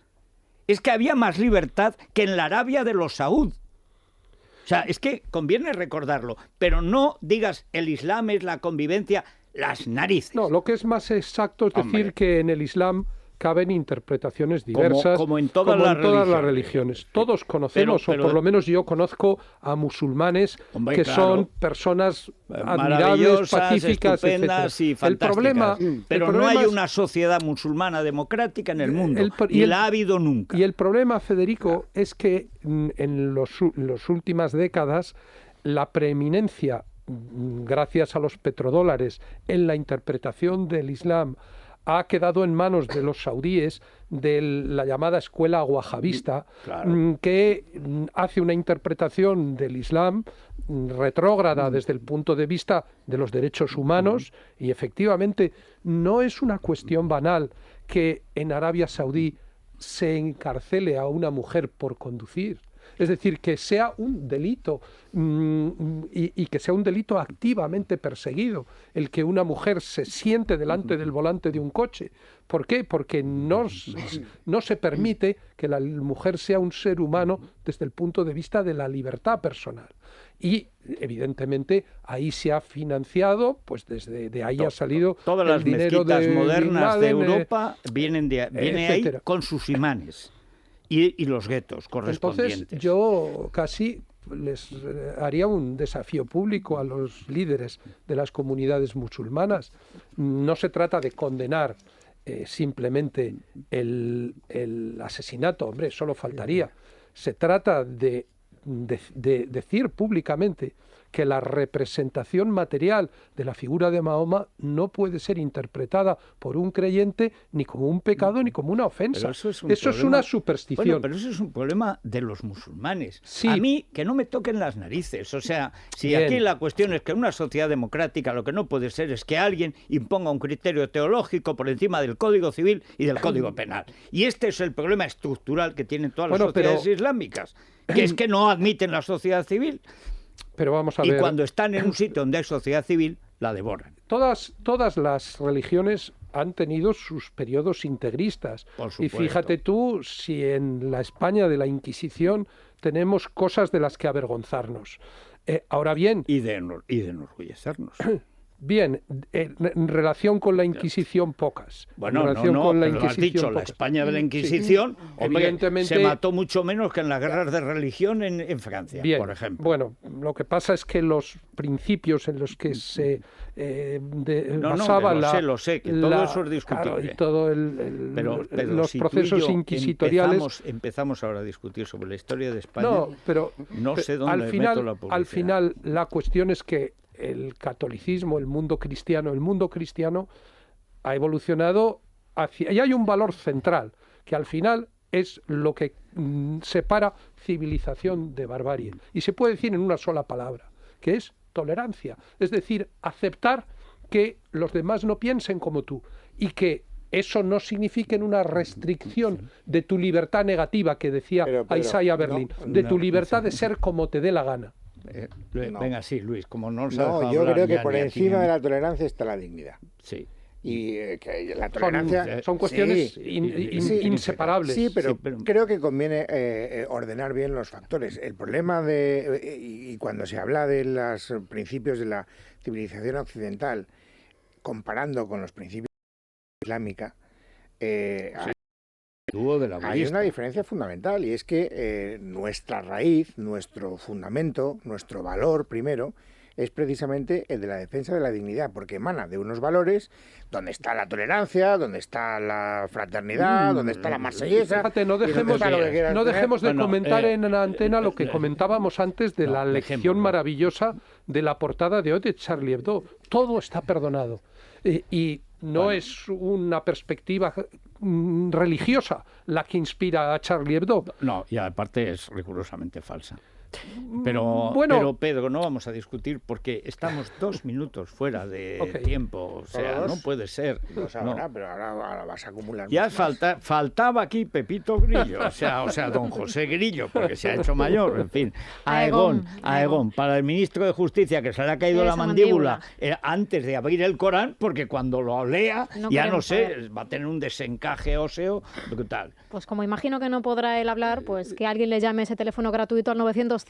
B: es que había más libertad que en la Arabia de los Saud. O sea, es que conviene recordarlo, pero no digas el Islam es la convivencia, las narices.
D: No, lo que es más exacto es decir que en el Islam caben interpretaciones diversas,
B: como en todas las
D: religiones. Todos conocemos, o por lo menos yo conozco a musulmanes que son personas admirables, pacíficas,
B: estupendas y fantásticas. Pero no hay una sociedad musulmana democrática en el mundo, y la ha habido nunca.
D: Y el problema, Federico, es que en las últimas décadas la preeminencia, gracias a los petrodólares, en la interpretación del Islam ha quedado en manos de los saudíes, de la llamada escuela wahabista, que hace una interpretación del Islam retrógrada desde el punto de vista de los derechos humanos, y efectivamente no es una cuestión banal que en Arabia Saudí se encarcele a una mujer por conducir. Es decir, que sea un delito y que sea un delito activamente perseguido el que una mujer se siente delante del volante de un coche. ¿Por qué? Porque no se permite que la mujer sea un ser humano desde el punto de vista de la libertad personal. Y evidentemente ahí se ha financiado, pues desde ahí ha salido
B: todas las mezquitas modernas de Europa vienen ahí con sus imanes. Y los guetos correspondientes.
D: Entonces, yo casi les haría un desafío público a los líderes de las comunidades musulmanas. No se trata de condenar simplemente el asesinato, hombre, solo faltaría. Se trata de decir públicamente que la representación material de la figura de Mahoma no puede ser interpretada por un creyente ni como un pecado ni como una ofensa. Eso es una superstición.
B: Bueno, pero eso es un problema de los musulmanes. Sí. A mí, que no me toquen las narices. O sea, si Bien. Aquí la cuestión es que en una sociedad democrática lo que no puede ser es que alguien imponga un criterio teológico por encima del Código Civil y del Código Penal. Y este es el problema estructural que tienen todas las sociedades islámicas, que es que no admiten la sociedad civil.
D: Pero vamos a ver.
B: Y cuando están en un sitio donde hay sociedad civil, la devoran.
D: Todas las religiones han tenido sus periodos integristas.
B: Por supuesto.
D: Y fíjate tú si en la España de la Inquisición tenemos cosas de las que avergonzarnos. Ahora bien...
B: Y de enorgullecernos.
D: Bien, en relación con la Inquisición, pocas.
B: Bueno,
D: con la
B: Inquisición, has dicho, pocas. La España de la Inquisición, sí. Hombre, evidentemente, se mató mucho menos que en las guerras de religión en Francia,
D: bien,
B: por ejemplo.
D: Bueno, lo que pasa es que los principios en los que se basaba
B: lo sé, que todo eso es discutible.
D: Claro, y todo pero los si procesos inquisitoriales...
B: Empezamos ahora a discutir sobre la historia de España, no sé dónde meto la publicidad.
D: Al final, la cuestión es que el catolicismo, el mundo cristiano ha evolucionado hacia... Y hay un valor central, que al final es lo que separa civilización de barbarie. Y se puede decir en una sola palabra, que es tolerancia. Es decir, aceptar que los demás no piensen como tú y que eso no significa una restricción de tu libertad negativa, que decía Isaiah Berlin, de tu libertad de ser como te dé la gana.
B: Venga, sí, Luis, como no nos
C: yo creo que por encima de la tolerancia está la dignidad.
B: Sí.
C: Y que la tolerancia...
D: Son cuestiones inseparables.
C: Sí, pero creo que conviene ordenar bien los factores. El problema y cuando se habla de los principios de la civilización occidental, comparando con los principios islámica,
B: hindú o de la budista.
C: Hay una diferencia fundamental y es que nuestra raíz, nuestro fundamento, nuestro valor primero, es precisamente el de la defensa de la dignidad, porque emana de unos valores donde está la tolerancia, donde está la fraternidad, donde está la marsellesa.
D: Fíjate, no dejemos de comentar en la antena lo que comentábamos antes de la lección maravillosa de la portada de hoy de Charlie Hebdo. Todo está perdonado. Y no es una perspectiva religiosa la que inspira a Charlie Hebdo.
B: No, y aparte es rigurosamente falsa.
D: Bueno,
B: pero Pedro, no vamos a discutir porque estamos 2 minutos fuera de tiempo. O sea, no puede ser.
C: Ahora, pero ahora vas a acumular.
B: Ya faltaba aquí Pepito Grillo, o sea, don José Grillo, porque se ha hecho mayor, en fin. Aegón, para el ministro de Justicia, que se le ha caído la mandíbula antes de abrir el Corán, porque cuando lo lea, va a tener un desencaje óseo brutal.
F: Pues como imagino que no podrá él hablar, pues que alguien le llame ese teléfono gratuito al 900-177-177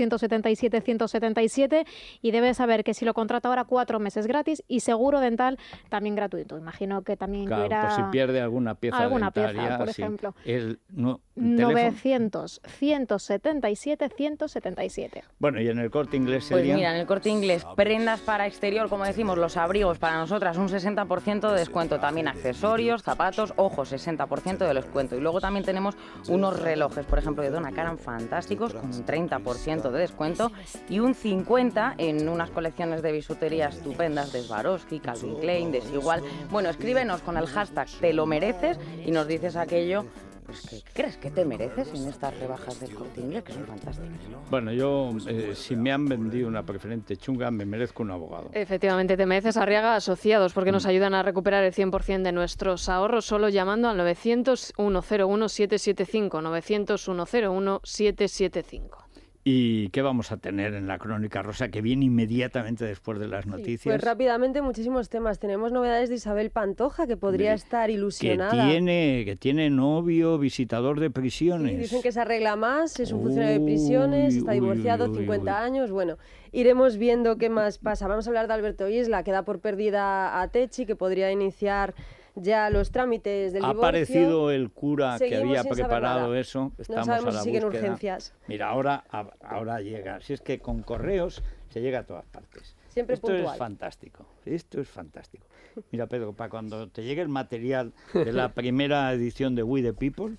F: y debe saber que si lo contrata ahora 4 meses gratis y seguro dental también gratuito. Imagino que también incluirá...
B: Claro, pues si pierde alguna pieza dentaria,
F: por ejemplo.
B: El
F: 900-177-177.
B: Bueno, y en el Corte Inglés
G: sería... Pues mira, en el Corte Inglés, prendas para exterior, como decimos, los abrigos para nosotras, un 60% de descuento. También accesorios, zapatos, ojo, 60% de descuento. Y luego también tenemos unos relojes, por ejemplo, de Donna Karan fantásticos, con un 30% de descuento y un 50% en unas colecciones de bisutería estupendas de Swarovski, Calvin Klein, Desigual. Bueno, escríbenos con el hashtag te lo mereces y nos dices aquello pues que crees que te mereces en estas rebajas del Corte Inglés, que son fantásticas.
B: Bueno, yo, si me han vendido una preferente chunga, me merezco un abogado.
E: Efectivamente, te mereces Arriaga Asociados, porque nos ayudan a recuperar el 100% de nuestros ahorros solo llamando al 900-101-775, 900-101-775.
B: ¿Y qué vamos a tener en la Crónica Rosa, que viene inmediatamente después de las noticias?
M: Pues rápidamente muchísimos temas. Tenemos novedades de Isabel Pantoja, que podría estar ilusionada.
B: Que tiene novio visitador de prisiones.
M: Sí, dicen que se arregla más, es un funcionario de prisiones, está divorciado, 50 años. Bueno, iremos viendo qué más pasa. Vamos a hablar de Alberto Isla, que da por perdida a Techi, que podría iniciar ya los trámites del divorcio.
B: Ha aparecido el cura que había preparado eso. Estamos
M: no sabemos
B: a la
M: si siguen
B: búsqueda.
M: Urgencias.
B: Mira, ahora llega. Si es que con correos se llega a todas partes.
M: Siempre
B: esto
M: puntual.
B: Es fantástico. Esto es fantástico. Mira, Pedro, para cuando te llegue el material de la primera edición de We the People,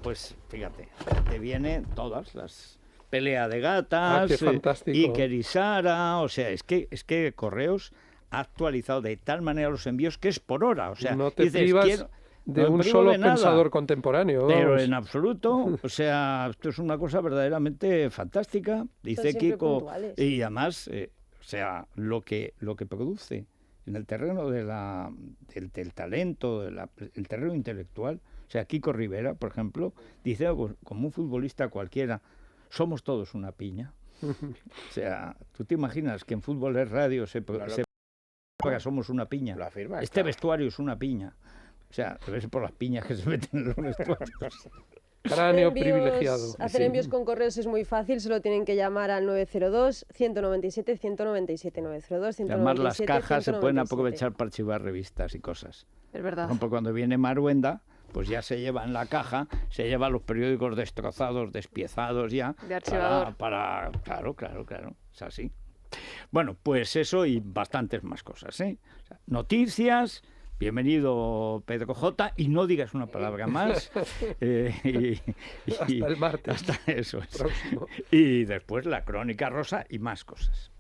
B: pues fíjate, te vienen todas las peleas de gatas, Iker y Sara, o sea, es que correos ha actualizado de tal manera los envíos que es por hora, o sea,
D: no te privas de un solo pensador contemporáneo.
B: Pero en absoluto, o sea, esto es una cosa verdaderamente fantástica, dice Kiko, y además, o sea, lo que produce en el terreno del talento, el terreno intelectual, o sea, Kiko Rivera, por ejemplo, dice como un futbolista cualquiera, somos todos una piña. O sea, ¿tú te imaginas que en Fútbol es Radio somos una piña? Este vestuario es una piña. O sea, debe ser por las piñas que se meten en los vestuarios.
D: Cráneo privilegiado.
M: Hacer envíos con correos es muy fácil, solo tienen que llamar al 902-197-197, 902-197.
B: Además, las cajas se pueden aprovechar para archivar revistas y cosas.
E: Es verdad.
B: Por ejemplo, cuando viene Maruenda, pues ya se lleva en la caja, se lleva los periódicos destrozados, despiezados ya.
E: De archivador.
B: Claro, es así. Bueno, pues eso y bastantes más cosas, ¿eh? O sea, noticias, bienvenido Pedro J, y no digas una palabra más.
D: Hasta el martes.
B: Hasta eso. Y después la Crónica Rosa y más cosas.